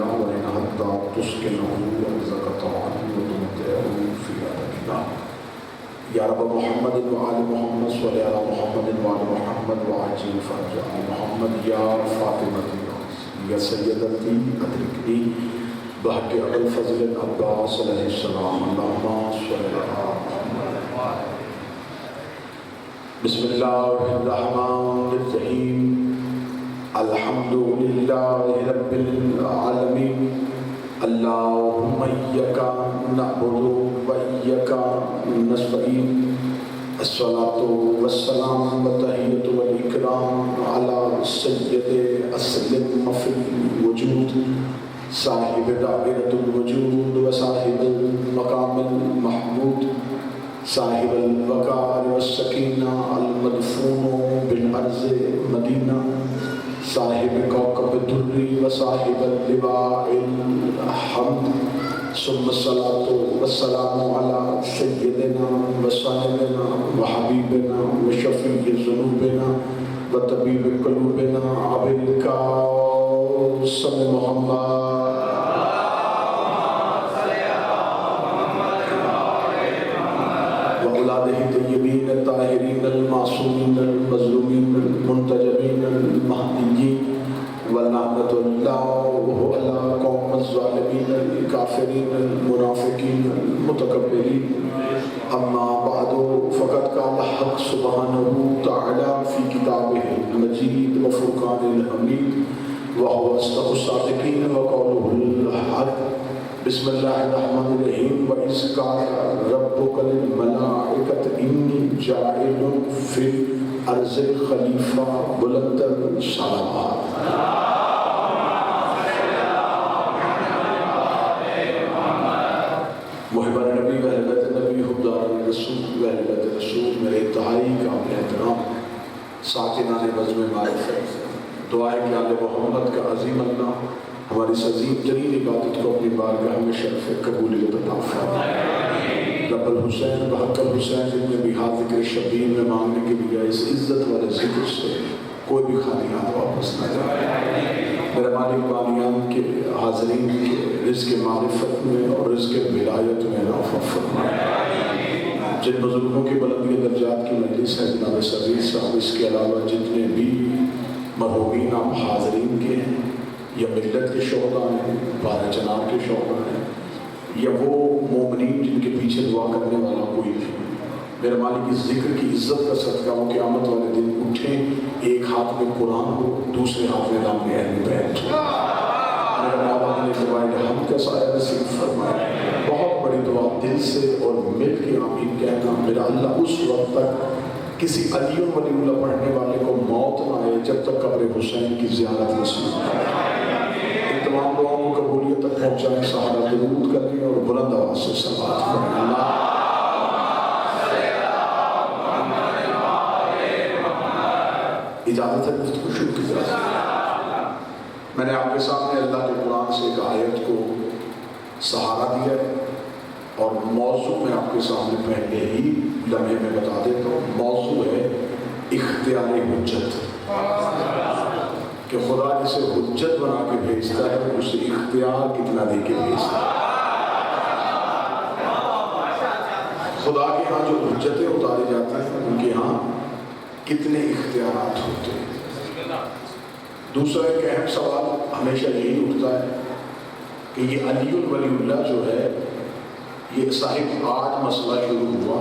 وإن حتى تسكنه أرزق طوعا وتمتعه فيها مكنا يا رب محمد وآل محمد صل على محمد وآل محمد وعجل فرج آل محمد يا فاطمة يا سيدتي أدركني بحق أبي الفضل العباس عليه السلام اللهم صل على محمد بسم الله الرحمن الرحيم الحمد لله رب العالمين اللهم إياك نعبد وإياك نستعين الصلاة والسلام والتحية والإكرام على سيد أسلم في الوجود صاحب دائرة الوجود وصاحب المقام المحمود صاحب الوقار والسکینہ المدفون بالارض مدینہ صاحب کوكب الدری وصاحب اللواء الحمد ثم الصلاة والسلام على سيدنا وصاحبنا وحبيبنا وشفيع ذنوبنا وطبيب قلوبنا أبي القاسم محمد وأولاده الطيبين الطاهرين المعصومين المظلومين المنتجبين المهديين ولعنة الله على قوم الظالمين الكافرين المنافقين المتكبرين أما بعد فقد قال الحق سبحانه وتعالى في كتابه المجيد وفرقان الحميد وهو أصدق الصادقين وقوله الحق بسم الله الرحمن الرحيم وإذ قال ربك للملائكة إني جاعل في الأرض خليفة بلند الصلوات محبان نبی و اہل بیت نبی حبدار رسول و اہل بیت رسول میرے انتہائی قابل احترام ساکنان بزم معرفت دعائیں کہ آل محمد کا عظیم اللہ ہماری اس عظیم ترین عبادت کو اپنی بارگاہ میں شرف قبولیت عطا فرمائے رب الحسین بحق الحسین ابن بہا ذکر شبیر میں مانگنے کے لیے اس عزت والے ذکر سے کوئی بھی خالی ہاتھ واپس نہ جائے میرے مالک بانیان کے حاضرین کے رزق معرفت میں اور رزق ولایت میں رافع فرمائے جن بزرگوں کی بلندی درجات کی مجلس ہے جناب صغیر صاحب اس کے علاوہ جتنے بھی مرحومین آپ حاضرین کے ہیں یا ملت کے شعبہ ہیں بارہ چنار کے شعبہ ہیں یا وہ مومنین جن کے پیچھے دعا کرنے والا کوئی بھی میرے مالک اس ذکر کی عزت کا صدقہ وہ قیامت والے دن اٹھیں ایک ہاتھ میں قرآن ہو دوسرے ہاتھ میں نام اہل بیت ہو میرے مولا نے فضائل حمد کا سایہ نصیب فرمائے بہت بڑی دعا دل سے اور مل کے آمین کہنا میرا اللہ اس وقت تک کسی علی ولی اللہ پڑھنے والے کو موت نہ آئے جب تک قبر حسین کی زیارت نصیب نہ آئے تمام لوگوں کو قبولیت تک پہنچائیں سہارا درود کریں اور بلند آواز سے صلوات کریں اللہ اجازت ہے گفتگو شروع کی جائے میں نے آپ کے سامنے اللہ کے قرآن سے ایک آیت کو سہارا دیا ہے اور موضوع میں آپ کے سامنے پہلے ہی لمحے میں بتا دیتا ہوں موضوع ہے اختیار حجت کہ خدا جسے حجت بنا کے بھیجتا ہے اسے اختیار کتنا دے کے بھیجتا ہے خدا کے ہاں جو حجتیں اتاری جاتی ہیں ان کے ہاں کتنے اختیارات ہوتے ہیں دوسرا ایک اہم سوال ہمیشہ یہی اٹھتا ہے کہ یہ علی ولی اللہ جو ہے یہ صاحب آج مسئلہ شروع ہوا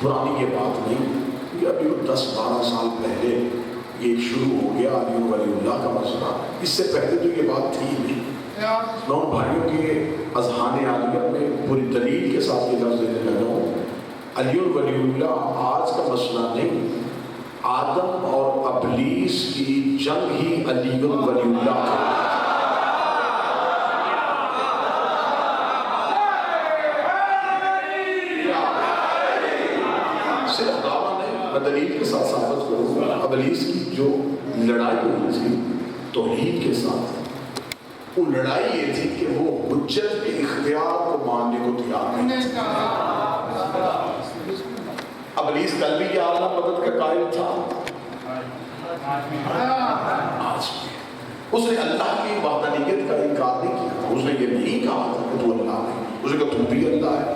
پرانی یہ بات نہیں یہ ابھی 10-12 سال پہلے یہ شروع ہو گیا علی ولی اللہ کا مسئلہ اس سے پہلے تو یہ بات تھی نہیں میں ان بھائیوں کے اذہان عالیہ میں پوری دلیل کے ساتھ یہ لفظ دینے لگا ہوں علی ولی اللہ آج کا مسئلہ نہیں آدم اور ابلیس کی جنگ ہی علی ولی اللہ کا صرف دعویٰ نہیں میں دلیل کے ساتھ ثابت کروں گا ابلیس کی جو لڑائی ہوئی تھی توحید کے ساتھ وہ لڑائی یہ تھی کہ وہ حجت کے اختیار کو ماننے کو تیار نہیں ابلیس کل بھی یا اللہ مدد کا قائل تھا آج بھی اس نے اللہ کی وحدانیت کا انکار اس نے یہ نہیں کہا تھا کہ تو اللہ ہے، اس نے کہا تو بھی اللہ ہے،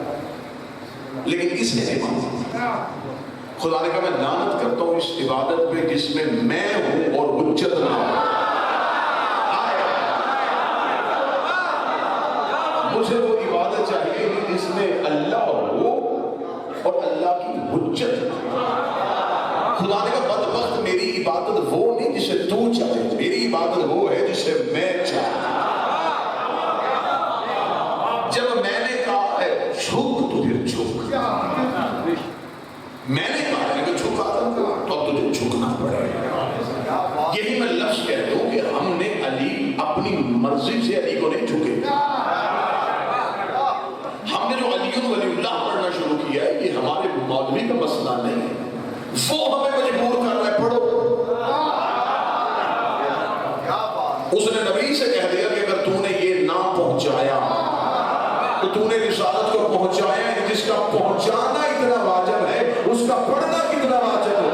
لیکن اس نے نہیں مانا۔ خدا نے کہا میں لعنت کرتا ہوں اس عبادت پہ جس میں میں ہوں اور حجت نہ ہو۔ مجھے وہ عبادت چاہیے جس میں اللہ ہو اور اللہ کی حجت۔ خدا نے کہا بدبخت میری عبادت وہ نہیں جسے تو چاہے، میری عبادت وہ ہے جسے میں چاہتا۔ جب میں نے کہا ہے جھک تو پھر جھک، میں نے کہا ہے کہ جھکا تو اب تجھے جھکنا پڑے گا۔ یہی میں لفظ کہہ دوں کہ ہم نے علی اپنی مرضی سے علی کو نہیں جھکے، ہم نے جو علی ولی اللہ پڑھنا شروع کیا ہے یہ ہمارے مولوی کا مسئلہ نہیں ہے، وہ ہمیں مجبور کر رہا ہے پڑھو۔ اس نے نبی سے کہہ دیا کہ اگر تو نے یہ نہ پہنچایا تو تو نے رسالت کو پہنچایا ہے، جس کا پہنچانا اتنا واجب ہے اس کا پڑھنا کتنا واجب ہے۔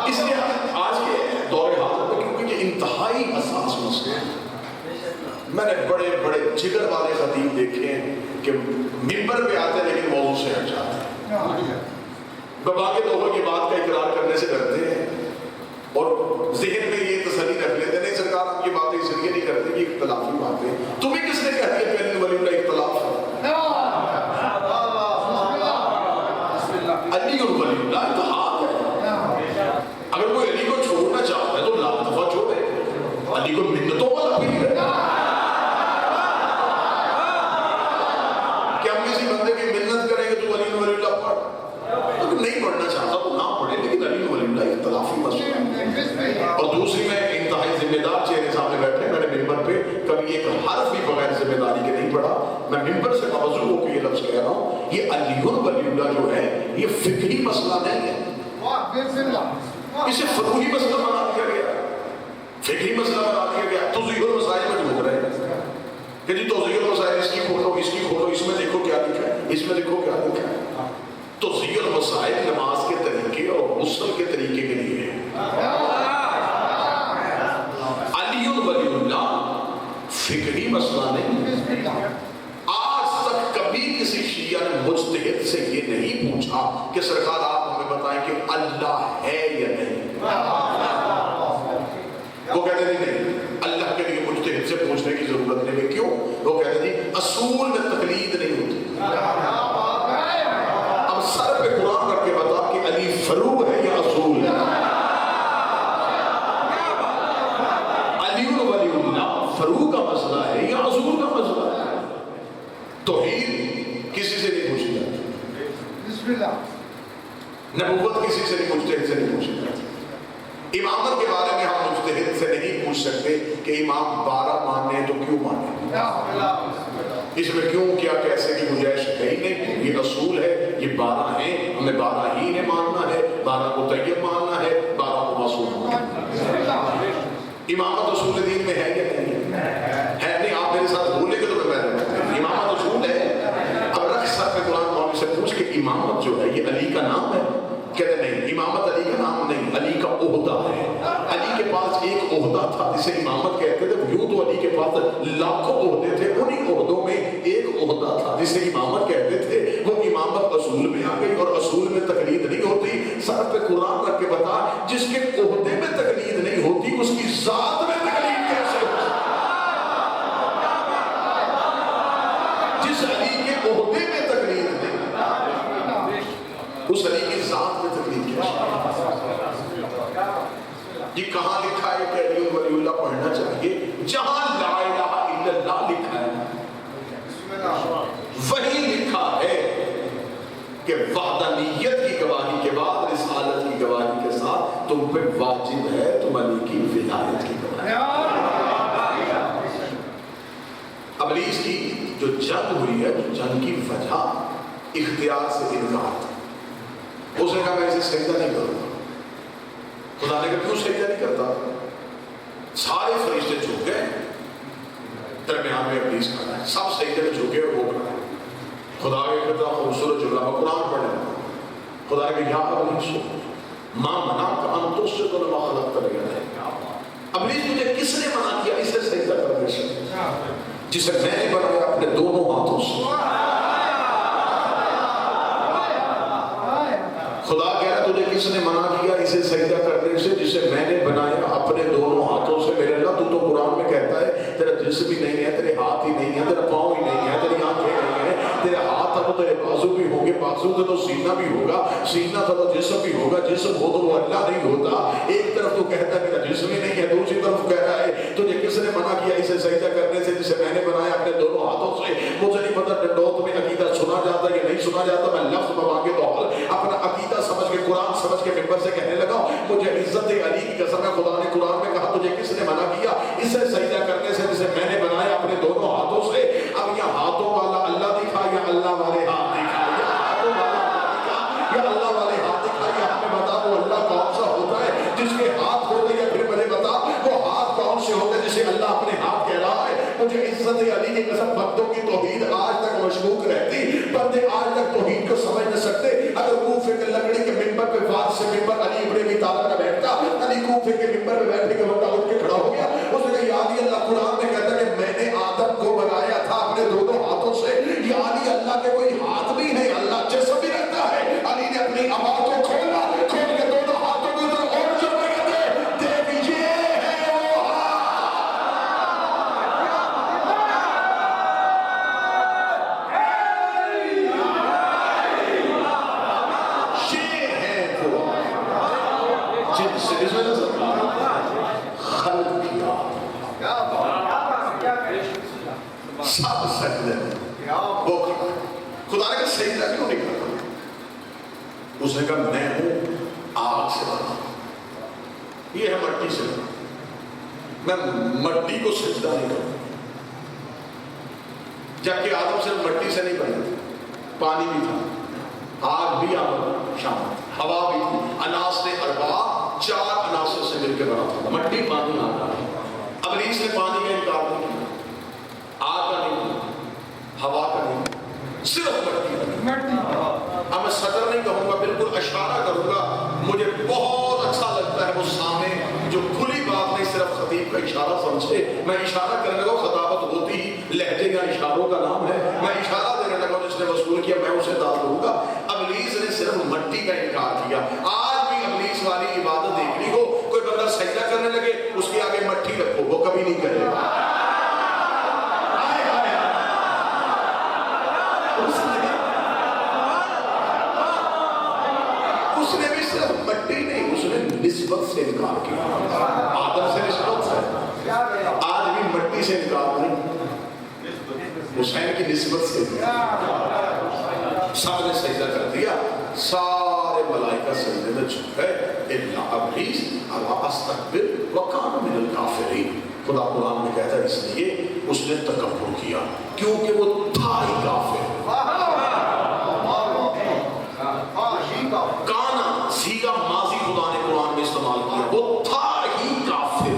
اس لیے آج کے دور حاضر میں کیونکہ یہ انتہائی حساس مسئلہ ہے، میں نے بڑے بڑے جگر والے خطیب دیکھے ہیں کہ منبر پہ آتے ہیں لیکن موضوع سے ہٹ جاتے ہیں، باقی لوگوں کی بات کا اقرار کرنے سے ڈرتے ہیں اور ذہن میں یہ تسلی رکھ لیتے ہیں نہیں سرکار ہم یہ باتیں اس لیے نہیں کرتے کہ اختلافی باتیں، تمہیں کس نے کہہ دیا کہ علی ولی اللہ اختلاف ہے؟ علی اور ولی اللہ اتحاد ہے۔ اگر کوئی علی کو چھوڑنا چاہتا ہے تو لاکھ دفعہ چھوڑے، علی کو منتوں والا بھی ہے کہ ہم کسی بندے کی منت کریں گے تو علی ولی اللہ پڑھ، اگر نہیں پڑھنا چاہتا تو نہ پڑھے، لیکن علی ولی اللہ اختلافی مسئلہ ہے۔ اور دوسری میں انتہائی ذمہ دار چہرے سامنے بیٹھے، میں نے ممبر پہ کبھی ایک حرف بھی بغیر ذمہ داری کے نہیں پڑھا، میں ممبر سے موضوع ہو کے یہ لفظ کہہ رہا ہوں، یہ علی ولی اللہ جو ہے یہ فقہی مسئلہ نہیں ہے، اسے فروعی مسئلہ بنا دیا گیا، فقہی مسئلہ بنا دیا گیا۔ توضیح المسائل میں ڈھونڈ رہے ہیں کہ جی توضیح المسائل اس کی کھولو اس کی کھولو، اس میں دیکھو کیا لکھا ہے، اس میں دیکھو کیا لکھا ہے۔ توضیح المسائل نماز کے طریقے اور غسل کے طریقے کے لیے ہے، علی ولی اللہ فقہی مسئلہ نہیں۔ آج تک کبھی کسی شیعہ نے مجتہد سے یہ نہیں پوچھا کہ سرکار آپ ہمیں بتائیں کہ اللہ ہے یا نہیں، وہ کہتے تھے نہیں اللہ کے لیے مجتہد سے پوچھنے کی ضرورت نہیں، کیوں؟ وہ کہتے تھے اصول میں تقلید نہیں ہوتی۔ اب سر پہ قرآن رکھ کے بتا کہ علی فروع ہے یا اصول ہے؟ علی ولی اللہ فروع کا مسئلہ ہے یا اصول کا مسئلہ ہے؟ توحید کسی سے نہیں پوچھی جاتی، نبوت کسی سے نہیں مجتہد سے نہیں پوچھی جاتی، امامت کے بارے میں ہم مجتہد سے نہیں پوچھ سکتے کہ امام 12 مانے تو کیوں مانے، اس میں کیوں کیا کیسے کی گنجائش ہے ہی نہیں، یہ اصول ہے، یہ 12 ہیں، ہمیں 12 ہی نے ماننا ہے، 12 کو طیب ماننا ہے، 12 کو معصوم ماننا ہے۔ امامت اصول دین میں ہے یا نہیں ہے؟ نہیں، آپ میرے ساتھ بولیں گے تو میں امامت اصول ہے۔ اب رکھ سر پہ قرآن معاملے سے پوچھ کہ امامت جو ہے یہ علی کا نام ہے، کہتے نہیں امامت علی کا نام نہیں، علی کا عہدہ ہے۔ علی کے پاس ایک عہدہ تھا جسے امامت کہتے تھے، یوں تو علی کے پاس لاکھوں عہدے تھے، انہی عہدوں میں ایک عہدہ تھا جسے امامت کہتے تھے، وہ امامت اصول میں آ گئی، اور اصول میں تقلید نہیں ہوتی۔ سر پہ قرآن رکھ کے بتا جس کے عہدے میں تقلید نہیں ہوتی اس کی ذات میں تقلید کیسے ہوتی؟ جس علی کے عہدے میں تقلید نہیں اس علی کی ذات میں تقلید کیسے؟ یہ کہاں لکھا ہے کہ علی ولی اللہ پڑھنا چاہیے؟ جہاں لا الہ الا اللہ لکھا ہے وہی لکھا ہے کہ وحدانیت کی گواہی کے بعد رسالت کی گواہی کے ساتھ تم پہ واجب ہے تم علی کی ولایت کی گواہی۔ ابلیس کی جو جنگ ہوئی ہے، جنگ کی وجہ اختیار سے انکار تھا، اس نے کہا میں اسے سجدہ نہیں کروں گا۔ خدا نے کہا کیوں سجدہ نہیں کرتا؟ سارے فرشتے جھک گئے، درمیان میں ابلیس کھڑا ہے، سب سجدے میں جھکے اور وہ کھڑا ہے۔ خدا کے کہتا خوبصورت جملہ، قرآن پڑھنے خدا کہ یا ابلیس ماں منا کا انتو سے تو نما خلق کر گیا ہے. ابلیس مجھے کس نے منع کیا اسے سجدہ کرنے سے جسے میں نے بنایا اپنے دونوں ہاتھوں سے. خدا کہہ رہا تجھے کس نے منع کیا اسے سجدہ کرنے سے جسے میں نے بنایا اپنے دونوں ہاتھوں سے. میرے اللہ تو قرآن میں کہتا ہے تیرا جسم بھی نہیں ہے, تیرے ہاتھ ہی نہیں ہے, تیرا پاؤں ہی نہیں ہے, تیری آنکھیں نہیں ہے, تیرے ہاتھ تھا تو تیرے بازو بھی ہوں گے, بازو تھا تو سینہ بھی ہوگا, سینہ تھا تو جسم بھی ہوگا, جسم ہو تو وہ اللہ نہیں ہوتا. ایک طرف تو کہتا ہے میرا جسم ہی نہیں ہے, دوسری طرف کہہ رہا ہے تجھے کس نے منع کیا اسے سجدہ کرنے سے جسے میں نے بنایا اپنے دونوں ہاتھوں سے. مجھے نہیں پتا ڈنڈوت میں عقیدہ سنا جاتا یا نہیں سنا جاتا, میں لفظ مانگے تو اپنا عقیدہ سمجھ کے قرآن سمجھ کے ممبر سے کہنے لگا مجھے عزت علی کی قسم ہے خدا نے قرآن میں کہا تجھے کس نے منع کیا اسے سجدہ کرنے سے جسے میں نے بنایا اپنے دونوں ہاتھوں سے. اب یہ ہاتھوں والا اللہ دکھا یا اللہ والے ہاتھ دکھا, یا ہاتھوں والا اللہ دکھا یا اللہ والے ہاتھ دکھا. یا ہمیں بتا وہ اللہ کون سا ہوتا ہے جس کے ہاتھ ہوتے یا پھر مجھے بتا وہ ہاتھ کون سے ہوتے جسے اللہ اپنے ہاتھ کہہ رہا ہے. مجھے عزت علی کی قسم بندوں کی توحید آج تک مشکوک رہتی, بندے آج تک توحید کو سمجھ نہ سکتے. اگر کوفے کے لکڑی کے ممبر پہ فارس سے ممبر علی ابن ابی طالب کا بیٹھتا, علی کوفے کے ممبر پہ بیٹھنے کے وقت اٹھ کے کھڑا ہو گیا, اس نے کہا یا علی اللہ قرآن میں کہتا ہے کہ میں نے آدم کو بنایا تھا اپنے دونوں ہاتھوں سے. یا علی اللہ کے کوئی ہاتھ بھی ہے, اللہ جسم بھی رکھتا ہے. علی نے اپنی آواز کو کھولا, کھول کے دونوں ہاتھوں کی طرف اور جو دیکھ یہ ہے وہ سب سجدے وہ خدا نے کہا سجدہ کیوں نہیں کرتا. اس نے کہا میں ہوں آگ سے بنا, یہ ہے مٹی سے بنا, میں مٹی کو سجدہ نہیں کرتا. جبکہ آدم صرف مٹی سے نہیں بنا, پانی بھی تھا, آگ بھی آگ شامل, ہوا بھی تھی, اناس نے اربع 4 عناصر سے مل کے بنا تھا, مٹی پانی آگ. ابلیس نے پانی کا انکار نہیں کیا, آگ کا نہیں, ہوا کا نہیں, صرف مٹی. اب میں صدر نہیں کہوں گا, بالکل اشارہ کروں گا. مجھے بہت اچھا لگتا ہے وہ سامنے جو کھلی بات نہیں صرف خطیب کا اشارہ سمجھے. میں اشارہ کرنے لگا, خطابت ہوتی ہی لہجے یا اشاروں کا نام ہے, میں اشارہ دینے لگا, جس نے وصول کیا میں اسے داد دوں گا. ابلیس نے صرف مٹی کا انکار کیا. آج بھی ابلیس والی عبادت دیکھنی ہو, کوئی بندہ سجدہ کرنے لگے اس کے آگے مٹی رکھو, وہ کبھی نہیں کرے گا. اس نے بھی صرف مٹی نہیں, اس نے نسبت سے انکار کیا. آدم سے نسبت سے, آج بھی مٹی سے انکار نہیں, حسین کی نسبت سے. سب نے سجدہ کر دیا, سارے ملائکہ سجدے میں جھک گئے الا ابلیس ابا استکبر وکان من الکافرین. خدا قرآن میں کہتا ہے اس لیے اس نے تکبر کیا کیونکہ وہ تھا ہی کافر. کانا سیگا ماضی خدا نے قرآن میں استعمال کیا, وہ تھا ہی کافر.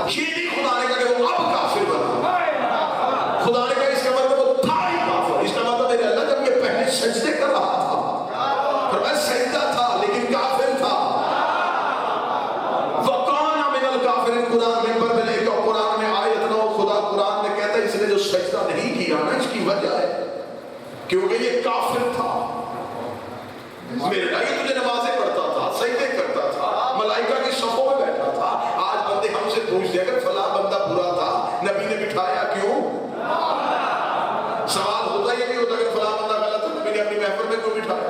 یہ نہیں خدا نے کہا کہ وہ اب کافر بنا, خدا نے کہا اس کا مطلب وہ تھا ہی کافر. اس کا مطلب میرے اللہ جب یہ پہلے سجدے کر رہا تھا, فرمایا سجدہ تھا لیکن کافر تھا. وَقَانَ مِنَ الْكَافِرِينَ. قرآن میں پر میں نے کہا قرآن میں آیت نو, خدا قرآن میں کہتا ہے اس نے جو سجدہ نہیں کیا نا اس کی وجہ ہے کیونکہ یہ کافر تھا. میرے بھائی تجھے نمازیں پڑھتا تھا, سجدے کرتا تھا, ملائکہ کی صفوں میں بیٹھا تھا. آج بندے ہم سے پوچھتے اگر فلاں بندہ برا تھا نبی نے بٹھایا کیوں؟ سوال ہوتا یہ نہیں ہوتا اگر فلاں بندہ غلط ہے نبی نے اپنی محفل میں کیوں بٹھایا.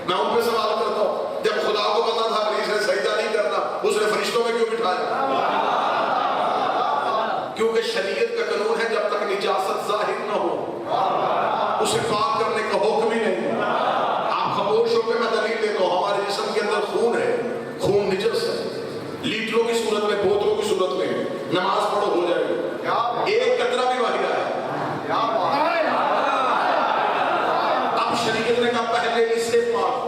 میں ان پہ سوال کرتا ہوں, جب خدا کو پتا تھا ابلیس نے سجدہ نہیں کرنا اس نے فرشتوں میں کیوں بٹھایا؟ کیونکہ شریعت کا قانون ہے جب تک نجاست ظاہر نہ ہو اسے پاک کرنے کا حکم ہی نہیں. خاموش ہو کے میں دلیل دیتا ہوں, ہمارے جسم کے اندر خون ہے, خون نجس ہے, لیٹروں کی صورت میں, بوتلوں کی صورت میں, نماز پڑھو ہو جائے گا, ایک قطرہ بھی باہر آیا. اب شریعت نے کہا پہلے اس سے پاک.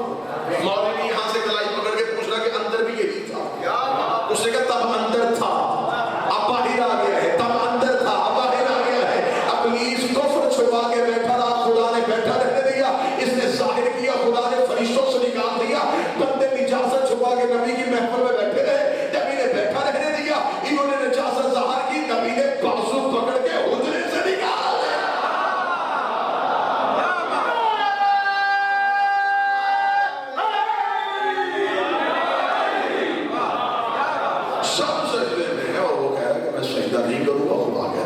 مولوی یہاں سے کلائی پکڑ کے پوچھ رہا کہ اندر بھی یہی تھا, اس نے کہا تب اندر تھا اب باہر آ گیا ہے, تب اندر تھا اب باہر آ گیا ہے. اب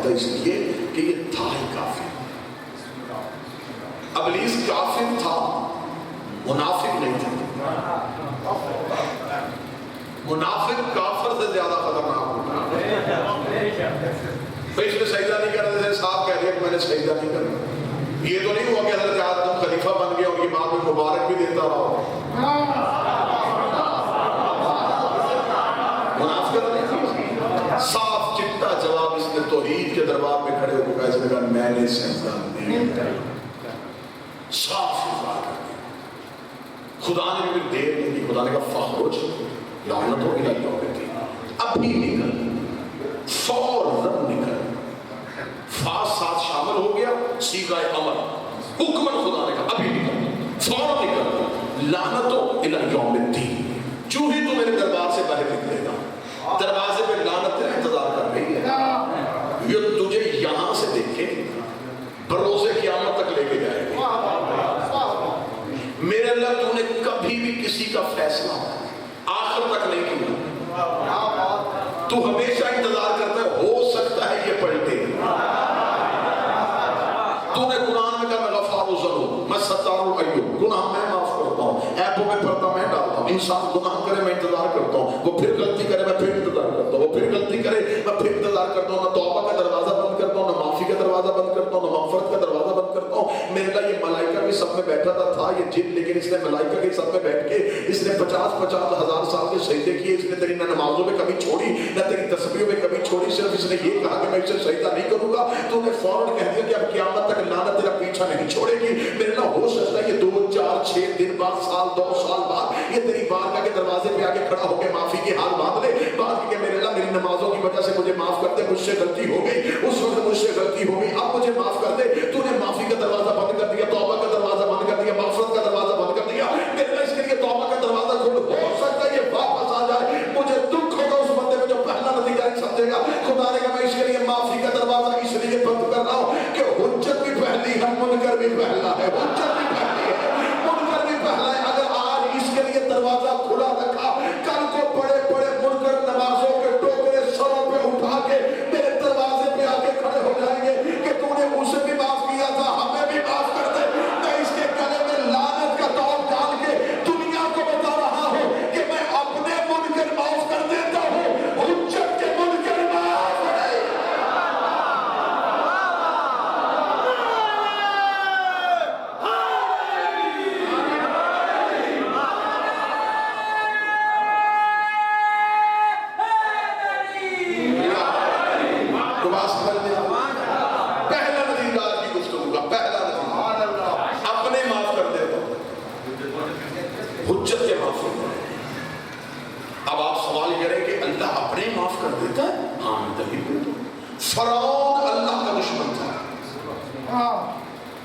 تھا اس لیے کہ یہ تھا ہی کافر. ابلیس کافر تھا، منافق نہیں تھا. منافق کافر سے زیادہ خطرناک ہوتا ہے. اس نے سجدہ نہیں کرنا، جیسے صاحب کہہ دیا کہ میں نے سجدہ نہیں کرنا. یہ تو نہیں ہوا کہ حضرت آدم خلیفہ بن گیا اور یہ بعد میں مبارک بھی دیتا رہا. منافقت نہیں، صاف چٹا جواب اس نے توحید کے دربار میں کھڑے ہو کے کہا، اس نے کہا میں نے سجدہ نہیں کرنا. صاف بات ہے. خدا نے بھی دیر نہیں دی. خدا نے کہا فخرج لعنت ہو الی یوم الدین. ابھی نکل، فوراً نکل. فاس ساتھ شامل ہو گیا، صیغہ امر، حکمن خدا نے کہا ابھی نکل، فوراً نکل. لعنت ہو الی یوم الدین. جو ہی تو میرے دربار سے باہر نکلے گا، دروازے پہ لعنت تیرا انتظار کر رہی ہے. یہ تجھے یہاں سے دیکھے بروزے قیامت تک لے کے جائے گا. میرے اللہ تو نے کبھی بھی کسی کا فیصلہ آخر تک نہیں کیا. تو ہمیشہ انتظار کرتا ہے ہو سکتا ہے یہ پلٹے. تو نے قرآن میں کہا میں غفار الذنوب، میں ستار العیوب، گناہ میں معاف کرتا ہوں، عیبوں میں پردہ میں ڈالتا ہوں. انسان گناہ کرے میں انتظار کرتا ہوں، وہ پھر غلطی کرے میں پھر انتظار کرتا ہوں، وہ پھر غلطی کرے میں پھر انتظار کرتا ہوں. نہ توبہ کا دروازہ بند کرتا ہوں، نہ معافی کا دروازہ بند کرتا ہوں، نہ مغفرت کا دروازہ بند کرتا ہوں. میرے اللہ یہ ملائکہ بھی سب میں بیٹھا تھا یہ جن، لیکن اس نے ملائکہ کے سب میں بیٹھ کے اس نے 50,000 سال کے سجدے کیے. اس نے تیری نہ نمازوں میں کبھی چھوڑی نہ تیری تسبیحوں میں کبھی چھوڑی. صرف اس نے یہ کہا کہ میں اسے سجدہ نہیں کروں گا. تو نے فوراً کہہ دیا کہ اب قیامت تک لعنت تیرا پیچھا نہیں چھوڑے گی. میرے اللہ ہو سکتا ہے کہ 2 4 6 دن بعد، سال 2 سال بعد یہ تیری بارگاہ کے دروازے پہ آ کے کھڑا ہو کے معافی کی حال مانگ لے. بات کہ میرے اللہ میری نمازوں کی وجہ سے مجھے معاف کر دے، مجھ سے غلطی ہو گئی، اس وقت مجھ سے غلطی ہو گئی، اب مجھے معاف کر دے. تو نے معافی کا دروازہ بند کر دیا، توبہ کا دروازہ بند کر دیا، مغفرت کا دروازہ بند کر دیا. میرے اللہ اس کے لیے توبہ کا دروازہ کھول. ہو سکتا ہے یہ واپس آ جائے، مجھے دکھ ہوگا اس بندے میں جو پہلا نتیجہ نہیں سمجھے گا. خدا نے کہا میں اس کے لیے معافی کا دروازہ اس لیے بند کر رہا ہوں کہ حجت بھی پہلی ہے، منکر بھی پہلا ہے. حجت بھی پہلی ہے، منکر بھی پہلا ہے. اگر آج اس کے لیے دروازہ کھلا رکھا، کل کو بڑے بڑے منکر نمازوں کے ٹوکرے سروں پہ اٹھا کے میرے دروازے پہ آ کے کھڑے ہو جائیں گے کہ تو نے اسے بھی معاف کیا تھا، ہمیں بھی معاف کر دے. میں اس کے گلے میں لعنت کا توق ڈال کے دنیا کو بتا رہا ہوں کہ میں اپنے منکر معاف کر دیتا ہوں، حجت کے منکر معاف نہیں. پہلا نتیجہ آج کی گفتگو کا پہلا نتیجہ اپنے معاف کر دیتا ہوں، حجت کے معاف کر دیتا. اب آپ سوال کریں کہ اللہ اپنے معاف کر دیتا ہے؟ ہاں دلیل. فرعون اللہ کا دشمن تھا،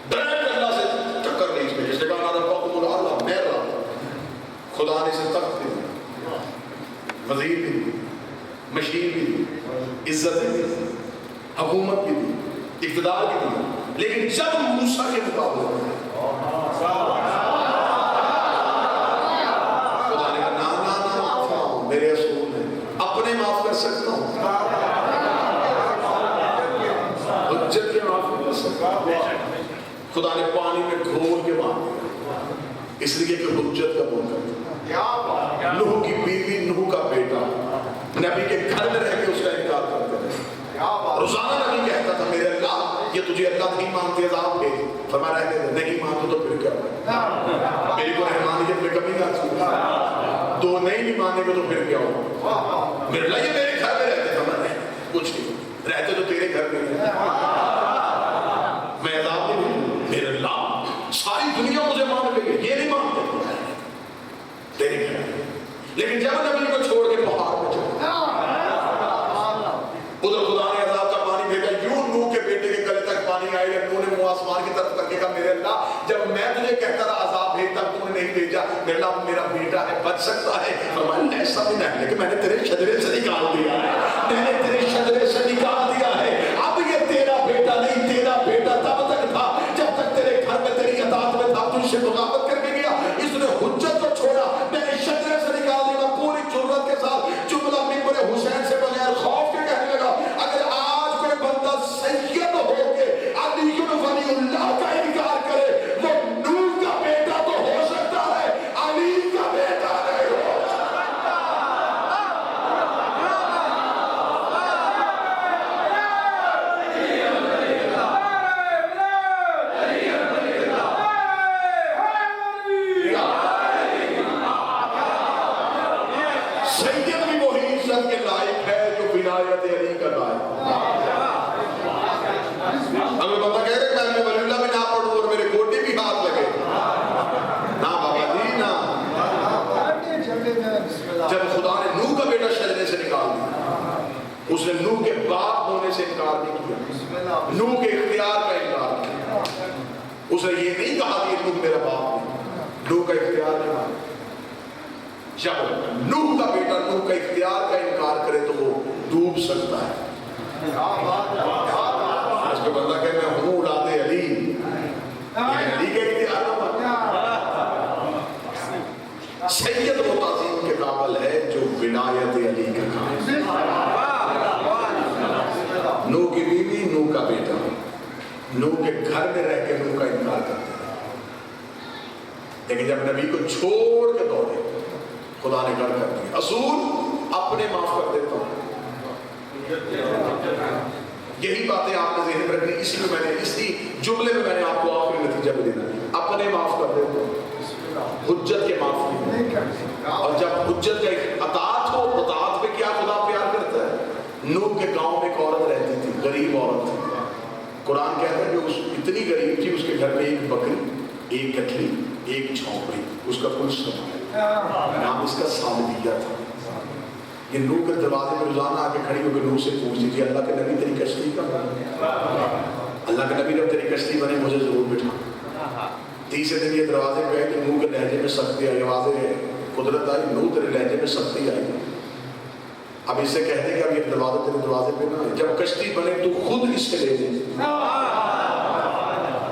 ڈائریکٹ اللہ سے ٹکر نہیں اس میں. جس نے کہا ربکم الاعلی، میں رہا. خدا نے اسے تخت دے دیا، وزیر بھی دی، مشیر بھی دی، عزت بھی دی، حکومت بھی دی، اقتدار بھی دی. لیکن جب موسیٰ کے مقابلے خدا نے کہا نا میرے اصول ہے، اپنے معاف کر سکتا ہوں، حجت کے معاف نہیں کر سکتا. خدا نے پانی میں گھول کے مار دیا، اس لیے کہ حجت کا منکر. نوح کی بیوی، نوح کا بیٹا نبی کے گھر میں رہ کے اس کا انکار کرتے رہے. روزانہ نبی کہتا تھا میرے اللہ یہ تجھے اللہ نہیں مانتے عذاب بھیج. فرمایا رہتے تھے نہیں مانتے تو پھر کیا، میری کو رحمانیت میں کمی نہ آتی. تو نہیں بھی مانے گے تو پھر کیا ہوگا. میرے اللہ یہ میرے گھر میں رہتے تھے، کچھ نہیں رہتے تو تیرے گھر میں میں عذاب نہیں. میرے اللہ ساری دنیا مجھے مان لے گی، یہ نہیں مانتے تیرے گھر. لیکن جب نبی کو چھوڑ کے پہاڑ پہ چڑھا، ادھر خدا نے عذاب کا پانی بھیجا، یوں نوح کے بیٹے کے گلے تک پانی آئے. نوح نے منہ آسمان کی طرف کر کے کہا میرے اللہ جب میں تجھے کہتا رہا عذاب بھیج تک تو نے نہیں بھیجا. میرے اللہ میرا بیٹا ہے، بچ سکتا ہے. فرمایا ایسا بھی نہیں لیکن میں نے تیرے شجرے سے نکال دیا ہے، میں نے تیرے شجرے سے نکال دیا ہے. اب یہ تیرا بیٹا نہیں، تیرا بیٹا تب تک تھا جب تک تیرے گھر میں تیری اطاعت میں تھا، تجھ سے بغاوت کر کے گیا. اس نے حجت کو چھوڑا، میں نے شجرے سے نکال دیا. پوری جرأت کے ساتھ جملہ منبر حسین سے بغیر خوف کے کہنے لگا اگر آج کوئی بندہ سے انکار نہیں کیا، نوح کے اختیار کا انکار کیا. اسے یہ نہیں کہا کہ نوح میرا باپ نہیں، نوح کا اختیار نہیں مانا. جب نوح کا بیٹا نوح کا اختیار کا انکار کرے تو وہ ڈوب سکتا ہے. آج کا بندہ کہ میں ہوں اولاد علی، علی کے اختیار نہ مانا. سید و تعظیم کے قابل ہے جو ولایت علی کا قابل. نوح کی بیوی، نوح کا بیٹا، نوح کے گھر میں رہ کے نوح کا انکار کرتے ہیں، لیکن جب نبی کو چھوڑ کے دوڑے خدا نے کر دیا. اصول اپنے معاف کر دیتا ہوں. یہی باتیں آپ نے ذہن میں رکھنی. اسی میں میں نے اسی جملے میں نے آپ کو آخری نتیجہ بھی دینا، اپنے معاف کر دیتا ہوں، حجت کے معاف نہیں. اور جب حجت کا اطاعت ہو، اطاعت پہ کیا خدا پیار کرتا ہے. نوح کے گاؤں میں ایک عورت رہتی تھی، غریب عورت تھی. قرآن کہتا ہے کہ اتنی غریب تھی، اس کے گھر میں ایک بکری، ایک کٹلی، ایک جھونپڑی، اس کا کل سامان، نام اس کا سالبیہ تھا. یہ نوح کے دروازے میں روزانہ آ کے کھڑی ہو کے نوح سے پوچھتی تھی اللہ کے نبی تیری کشتی کا، اللہ کے نبی جب تیری کشتی بنے مجھے ضرور بٹھا. تیسرے دن یہ دروازے پہ آئی کہ نوح کے لہجے میں سختی آئی، واضح قدرت آئی، نوح تیرے لہجے میں سختی آئی. اب اس سے کہتے کہ اب یہ دروازے تیرے دروازے پہ نہ آئے، جب کشتی بنے تو خود اس سے لے جائے،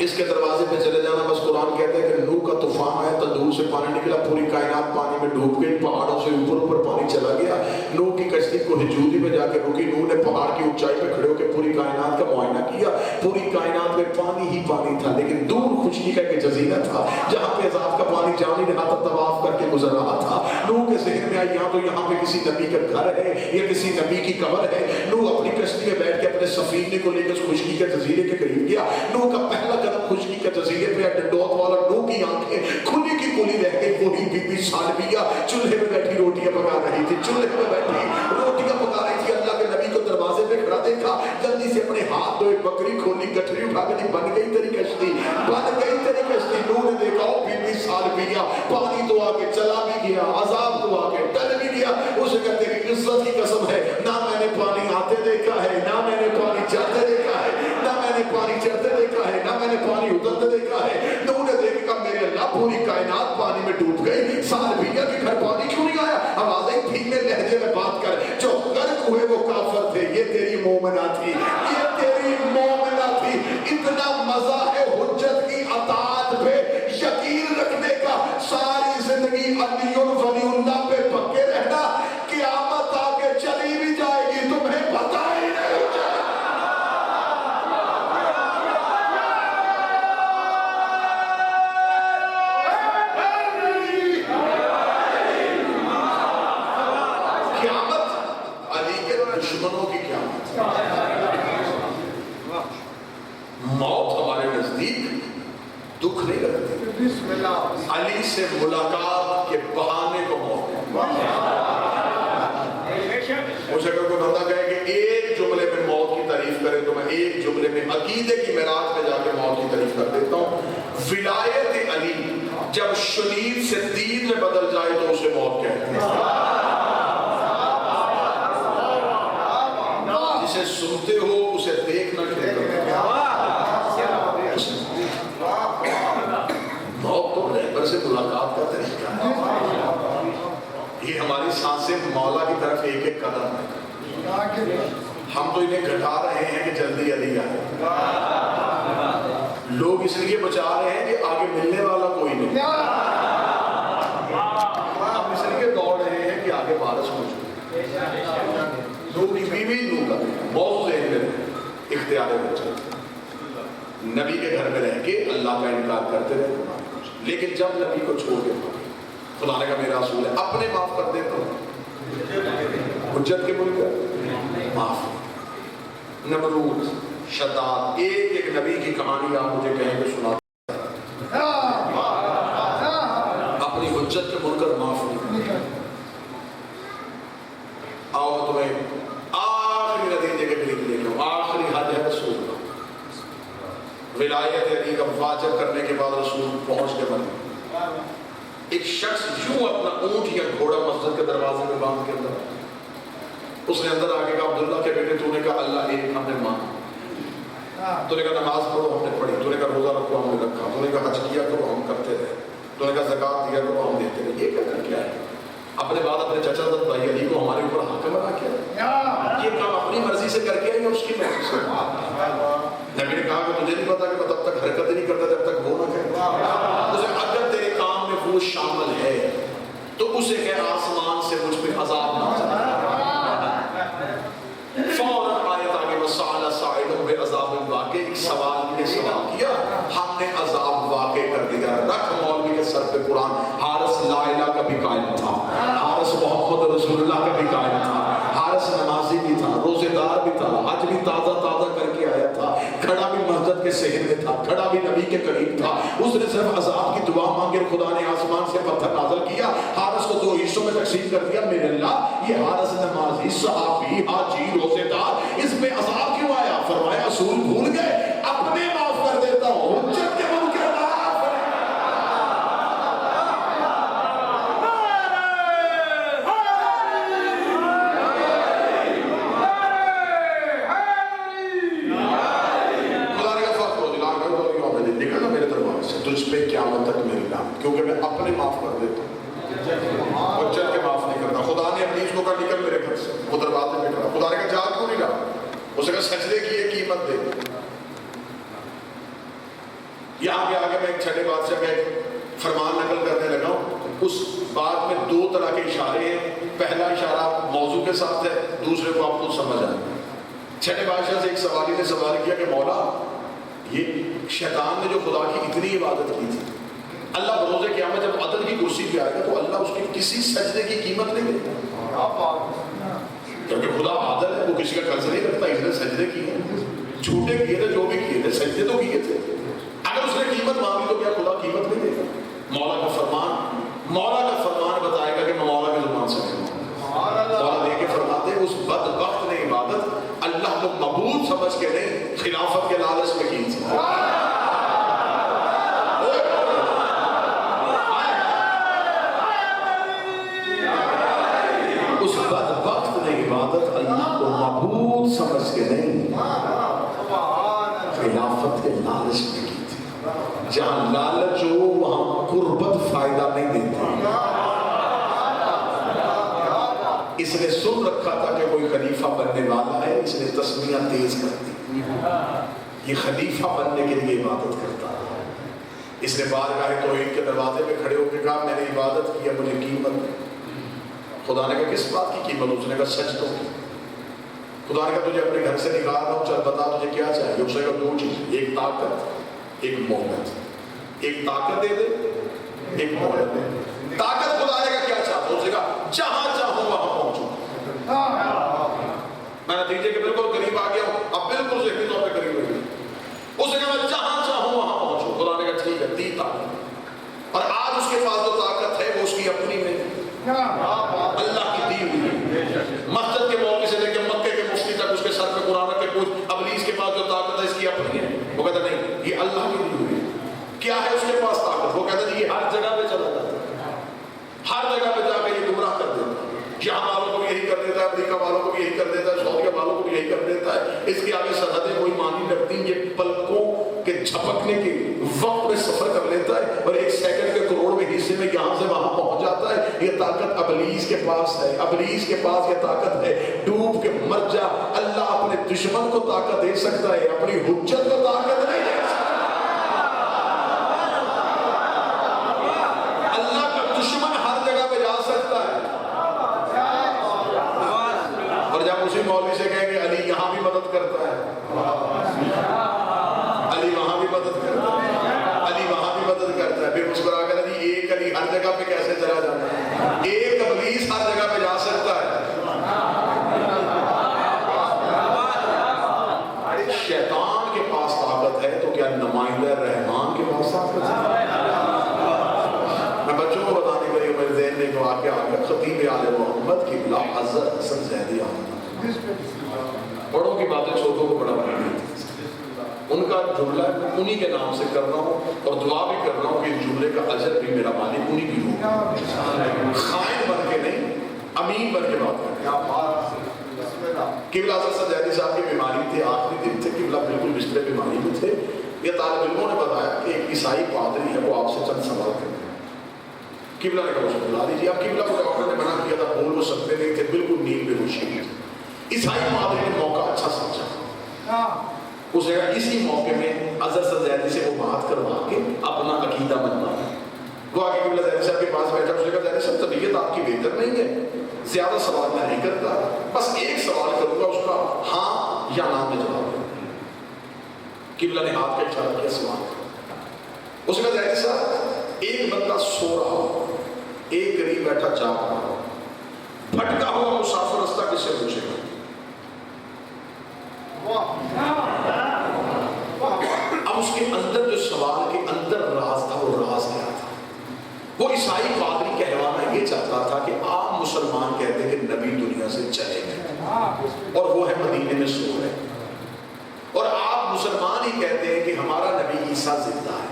اس کے دروازے پہ چلے جانا. بس قرآن کہتا ہے کہ نوح کا طوفان آیا، تندور سے پانی نکلا، پوری کائنات پانی میں ڈوب گئی، پہاڑوں سے اوپر پانی چلا گیا. نوح کی کشتی کو ہجودی میں جا کے رکی. نوح نے پہاڑ کی اونچائی پہ کھڑے ہو کے پوری کائنات کا معائنہ کیا. پوری کائنات میں پانی ہی پانی تھا، لیکن دور خشکی کا ایک جزیرہ تھا جہاں پہ عذاب کا پانی جا نہیں رہا تھا، طواف کر کے گزر رہا تھا. نوح کے ذہن میں آئی تو یہاں پہ کسی نبی کا گھر ہے یا کسی نبی کی قبر ہے. نوح اپنی کشتی میں بیٹھ کے اپنے سفینے کو لے کے اس خشکی کے جزیرے کے قریب گیا. نوح کا پہلا قدم خشکی کے جزیرے پہ ڈنڈوت والا. نوح کی آنکھیں کھلی کی کھلی رہ گئی. وہی بی بی سالبیہ چولہے میں بیٹھی روٹیاں پکا رہی تھی، چولہے میں بیٹھی روٹیاں پکا رہی تھی. اللہ کے نبی کو دروازے پہ کھڑا دیکھا، جلدی سے اپنے ہاتھ دھوئے، بکری کھولی، گٹھری اٹھا کے بن گئی تیری کشتی، بن گئی تیری کشتی. نوح نے دیکھا او بی بی سالبیہ، پانی تو آگے چلا بھی گیا، عذاب تو آگے ٹل بھی گیا. اسے کہ تیری عزت کی قسم ہے، نہ میں نے پانی آتے دیکھا ہے، نہ میں نے پانی جاتے دیکھا ہے، نہ میں نے پانی چڑھتے دیکھا ہے، نہ میں نے پانی اترتے دیکھا ہے. نوح نے دیکھا میرے اللہ پوری کائنات پانی میں ڈوب گئی، سالبیہ کے گھر پانی کیوں نہیں آیا؟ آوازیں دھیمے لہجے میں بات کر، جو غرق ہوئے وہ کافر تھے، یہ تیری مومنہ تھی، یہ تیری مومنہ تھی. اتنا مزہ ہے حجت کی اطاعت پہ یقین رکھنے کا. ساری زندگی علی ولی اللہ پہ پکے رہنا، قیامت آگے چلی بھی جائے گی تمہیں پتہ ہی نہیں چلے. قیامت علی کے دشمنوں کی قیامت. موت ہمارے نزدیک دکھ نہیں لگتی، علی سے ملاقات کے بہانے کو موت. مجھے اگر کوئی بندہ کہے کہ ایک جملے میں موت کی تعریف کرے تو میں ایک جملے میں عقیدے کی معراج میں جا کے موت کی تعریف کر دیتا ہوں. ولایت علی جب شدید سے دین میں بدل جائے تو اسے موت کہتے ہیں. جسے سنتے ہو اسے دیکھنا چاہتے ہیں. موت تو رہبر سے ملاقات کا طریقہ ہے. یہ ہماری سانسیں مولا کی طرف ایک ایک قدم ہے. ہم تو انہیں گھٹا رہے ہیں کہ جلدی علی آئے. لوگ اس لیے بچا رہے ہیں کہ آگے ملنے والا کوئی نہیں. ہم اس لیے دوڑ رہے ہیں کہ آگے بارش ہو چکے. نوح کی بیوی، نوح کا بہت ذہن میں اختیار بچا، نبی کے گھر میں رہ کے اللہ کا انکار کرتے رہے. لیکن جب نبی کو چھوڑ کے خدا نے کہا میرا اصول ہے اپنے معاف کر دیتا ہوں. حجت کے ملک معاف. نمرود، شداد، ایک ایک نبی کی کہانی آپ مجھے کہیں گے سنا، اپنی حجت کے منکر معاف نہیں. آؤ تمہیں آخری نتیجے کے قریب لے کے آخری حد ہے رسول اللہ. ولایت علی کا واجب کرنے کے بعد رسول پہنچ کے بنے. ایک شخص یوں اپنا اونٹ یا گھوڑا مسجد کے دروازے میں باندھ کے اندر، اس نے اندر آگے کہا عبداللہ کے بیٹے تو نے کہا اللہ ایک ہم نے مانا، تو نے کہا نماز پڑھو ہم نے پڑھی، تو نے کہا روزہ رکھو ہم نے رکھا، تو نے کہا حج کیا کرو ہم کرتے رہے، تو نے کہا زکوٰۃ دیا کرو ہم دیتے رہے. یہ کیا ہے؟ اپنے بعد اپنے چچا زد بھائی علی کو ہمارے اوپر حاکم بنا کیا؟ یہ کام اپنی مرضی سے کر کے یا اس کی مرضی سے؟ نبی نے کہا کہ تجھے نہیں پتا کہ میں تب تک حرکت نہیں کرتا جب تک وہ نہ کہے. اسے اگر تیرے کام میں وہ شامل ہے تو اسے کہ آسمان سے مجھ پہ عذاب نہ جائے. فوراً آیت آگے وَسَأَلَ سَائِلٌ بِعَذَابٍ واقع، ایک سوال نے سوال کیا، ہم نے عذاب واقع کر دیا. رکھ مولوی کے سر پہ قرآن. حارث لا الہ کا بھی قائل تھا، حارث محمد رسول اللہ کا بھی قائل تھا، حارث نمازی بھی تھا، روزے دار بھی تھا، حج بھی تازہ تازہ کر کے آیا تھا، کھڑا بھی مسجد کے صحن میں تھا، کھڑا بھی نبی کے قریب تھا. اس نے صرف عذاب کی دعا مانگی، خدا نے آسمان سے پتھر نازل کیا، حارث کو 2 حصوں میں تقسیم کر دیا. میرے اللہ یہ حارث نمازی، صحابی، حاجی، روزے دار، اس میں عذاب کیوں آیا؟ فرمایا اصول بھول گئے، اپنے معاف کر دیتا ہوں، حجت کے ملک کے تجھ پہ قیامت تک میری نام، کیونکہ میں اپنے معاف کر دیتا ہوں، حجت کے معاف نہیں کرتا. خدا نے ابلیس کو کہا نکل میرے گھر سے، وہ دروازے پہ کھڑا. خدا نے کہا جا کیوں نہیں رہا؟ اس نے کہا سجدے کی یہ قیمت دے. یہاں کے آگے میں ایک چھٹے بادشاہ کا ایک فرمان نقل کرنے لگا ہوں. اس بات میں 2 طرح کے اشارے ہیں. پہلا اشارہ موضوع کے ساتھ ہے، دوسرے کو آپ خود سمجھ آئیں. چھٹے بادشاہ سے ایک سوالی نے سوال کیا کہ مولا یہ شیطان نے جو خدا کی اتنی عبادت کی تھی، اللہ بروز قیامت جب عدل کی کرسی پہ آئے گا تو اللہ اس کی کسی سجدے کی قیمت نہیں دے گا، کیونکہ خدا عادل ہے، وہ کسی کا قرض نہیں رکھتا. اس نے سجدے کیے، جھوٹے کیے تھے، جو بھی کیے تھے، سجدے تو کیے تھے. اگر اس نے قیمت مانگی تو کیا خدا قیمت نہیں دے گا؟ مولا کا فرمان بتائے گا کہ میں مولا کی زبان سے کہوں. مولا دے کے فرماتے اس بدبخت نے عبادت اللہ کو مقبول سمجھ کے نہیں، خلافت کے لالچ میں کی تھی. اس بدبخت نے عبادت اللہ کو مقبول سمجھ کے نہیں، خلافت کے لالچ میں کی تھی. جہاں لالچ ہو وہاں قربت فائدہ نہیں دیتی. اس نے سن رکھا تھا کہ کوئی خلیفہ بننے والا ہے، اس نے تسمیہ تیز کر دی. یہ خلیفہ بننے کے لیے عبادت کرتا ہے. اس نے بارگاہ توحید کے دروازے پہ کھڑے ہو کے کہا میں نے عبادت کی ہے، مجھے قیمت. خدا نے کہا کس بات کی قیمت؟ اس نے کہا سجدوں کی. خدا نے کہا تجھے اپنے گھر سے نکال رہا ہوں، چل بتا تجھے کیا چاہیے. اس نے کہا 2 چیزیں، ایک طاقت، ایک مہلت. ایک طاقت دے دے، ایک مہلت دے. طاقت خدا نے کہا کیا چاہتا؟ اس نے کہا جہاں چاہوں وہاں پہنچوں. میں نتیجے کے بالکل قریب آ گیا ہوں، اب بالکل ذہنی طور پہ قریب ہو گیا. اس نے کہا میں جہاں چاہوں وہاں پہنچوں. خدا نے کہا ٹھیک ہے، دی طاقت. اور آج اس کے پاس جو طاقت ہے وہ اس کی اپنی نہیں، اللہ کی دی ہوئی. مسجد کے مولوی سے لے کے مکے کے مفتی تک اس کے سر پہ قرآن کے کچھ. ابلیس کے پاس جو طاقت ہے اس کی اپنی ہے. وہ کہتا نہیں یہ اللہ کی دی ہوئی. کیا ہے اس کے پاس طاقت؟ وہ کہتا جی یہ ہر جگہ پہ چلا جاتا ہے، ہر جگہ پہ جا کے یہ گمراہ کر دیتا ہے. یہاں والوں کو بھی یہی کر دیتا ہے، امریکہ والوں کو بھی یہی کر دیتا ہے، سعودیہ والوں کو بھی یہی کر دیتا ہے. اس کے آگے سرحدیں کوئی مانی رکھتی. یہ پلکوں کے جھپکنے کے وقت میں سفر کر لیتا ہے اور 1 سیکنڈ کے کروڑویں حصے میں یہاں سے وہاں پہنچ جاتا ہے. یہ طاقت ابلیس کے پاس ہے. ابلیس کے پاس یہ طاقت ہے. ڈوب کے مر جا. اللہ اپنے دشمن کو طاقت دے سکتا ہے، اپنی حجت کو طاقت نہیں دے سکتا. اللہ کا دشمن ہر جگہ پہ جا سکتا ہے. اور جب اسی مولوی سے کہیں گے علی یہاں بھی مدد کرتا ہے، علی وہاں بھی مدد کرتا ہے، علی وہاں بھی مدد کرتا ہے، پھر مسکرا کر علی ایک علی ہر جگہ پہ کیسے چلا جاتا ہے؟ ایک ابلیس ہر جگہ پہ جا سکتا ہے. شیطان کے پاس طاقت ہے تو کیا نمائندہ رحمان کے پاس طاقت ہے؟ میں بچوں کو بتانے کے لیے میرے ذہن میں ایک واقعہ آ گیا. خطیب آل محمد کی بلا حضرت حسن زیدی آمد. بڑوں کی باتیں چھوٹوں کو بڑا بنا دیتی. ان کا جملہ انہی کے نام سے کر رہا ہوں اور دعا بھی کر رہا ہوں کہ اس جملے کا اجر بھی میرا مالک انہی کی ہو. خائن بن کے نہیں، امین بن کے بات کریں. قبلہ حضرت سجادی صاحب کی بیماری تھی، آخری دن تھے، قبلہ بالکل بستر بیماری میں تھے. یہ طالب علموں نے بتایا کہ ایک عیسائی پادری ہے، وہ آپ سے چند سوال کرتے ہیں. قبلہ نے کہا اس کو بلا دیجیے. اب قبلہ کو ڈاکٹر نے منع کیا تھا، بول وہ سکتے نہیں تھے، بالکل نیند بے ہوشی میں تھے. عیسائی پادری نے موقع اچھا سمجھا، اس نے کہا اسی موقع میں حضرت سجادی سے وہ بات کروا کے اپنا عقیدہ بنوایا. وہ آگے قبلہ زیدی صاحب کے پاس بیٹھا، اس نے کہا زیدی صاحب طبیعت آپ کی بہتر نہیں ہے، زیادہ سوال میں نہیں کرتا، بس ایک سوال کروں گا، اس کا ہاں یا نا میں جواب دوں. قبلہ نے ہاتھ کا اشارہ کیا، سوال کرو. اس نے کہا زیدی صاحب ایک بندہ سو رہا ہو، ایک قریب بیٹھا جاگ رہا ہو، بھٹکا ہوا مسافر رستہ کس سے پوچھے گا؟ اب اس کے اندر جو سوال کے اندر راز تھا، وہ راز کیا تھا؟ وہ عیسائی پادری کہلوانا یہ چاہتا تھا کہ آپ مسلمان کہتے ہیں کہ نبی دنیا سے چلے گئے اور وہ ہے مدینے میں سو رہے، اور آپ مسلمان ہی کہتے ہیں کہ ہمارا نبی عیسیٰ زندہ ہے.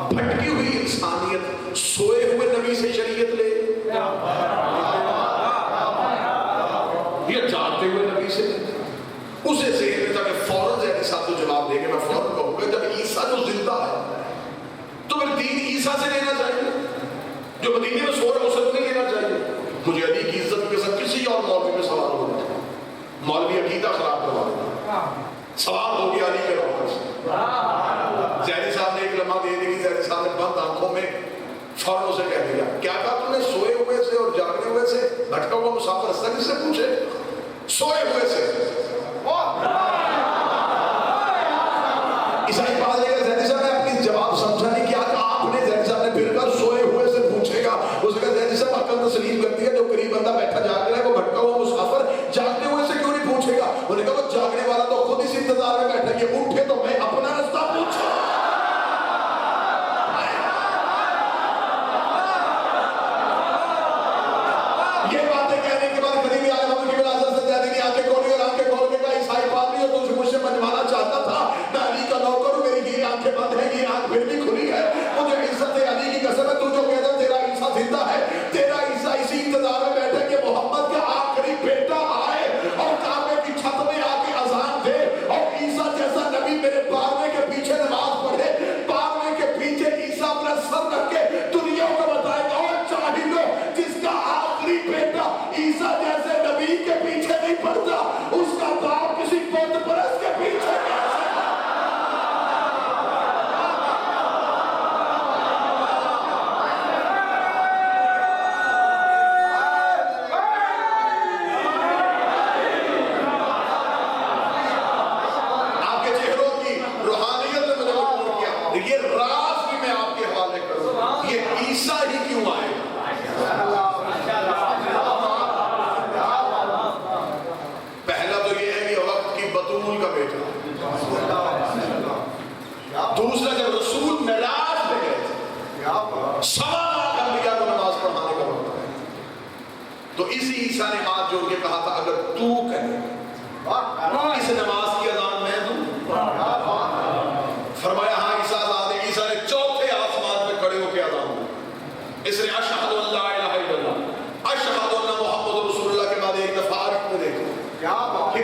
بھٹکی ہوئی انسانیت سوئے ہوئے نبی سے شریعت لے یا جاگتے ہوئے نبی سے؟ اسے ذہن میں تھا کہ فوراً زیدی صاحب تو جواب دے گے، میں فوراً کہوں گا جب عیسیٰ جو زندہ ہے تو پھر دین عیسیٰ سے لینا چاہیے، جو مدینے میں سو رہا ہے اسے نہیں لینا چاہیے. مجھے علی کی عزت کے ساتھ کسی اور مولوی میں سوال ہو رہا ہے، مولوی عقیدہ خراب کروا دیتا، سوال ہو گیا علی کے روکر سے. زیدی صاحب نے ایک لمحہ دے دی، زیدی صاحب نے بند آنکھوں میں فوراً اسے کہہ دیا، کیا کہا تم نے؟ سوئے ہوئے سے اور جاگنے ہوئے سے بھٹکا ہوا مسافر رستہ کس سے پوچھے؟ سوئے ہوئے سے. عیسائی پادری کا زیدی صاحب نے اپنی جواب سمجھا نہیں کیا کہ آپ نے، زیدی صاحب نے پھر کہا سوئے ہوئے سے پوچھے گا. اس نے کہا زیدی صاحب عقل تسلیم کرتی ہے، جو قریب بندہ بیٹھا جاگ رہا ہے وہ بھٹکا ہوا مسافر جاگنے ہوئے سے کیوں نہیں پوچھے گا؟ انہوں نے کہا وہ جاگنے والا تو خود اس انتظار میں بیٹھا، یہ اٹھے تو میں اپنا رستہ پوچھوں. یہ باتیں کہنے کے بعد قریبی عالم کی بلا حضرت سجادی نے آنکھیں کھولی اور آنکھیں کھول کے کہا عیسائی پادری اور تجھے مجھ سے منوانا چاہتا تھا، میں علی کا نوکر ہوں، میری یہ آنکھیں بند ہیں، یہ آنکھ پھر بھی کھلی ہے، مجھے عزت علی کی قسم ہے، تو جو کہتا ہے تیرا عیسیٰ زندہ ہے، تیرا عیسیٰ اسی انتظار میں بیٹھا کہ محمد کا آخری بیٹا آئے اور کعبے کی چھت میں آ کے اذان دے اور عیسیٰ جیسا نبی میرے پاروے کے پیچھے نماز پڑھے، پاروے کے پیچھے عیسیٰ اپنا سر رکھ کے دنیا کو بتائے گا اور چاہیے جس کا آخری بیٹا عیسیٰ جیسے نبی کے پیچھے نہیں پڑتا، اس کا باپ کسی بت پرست کے پیچھے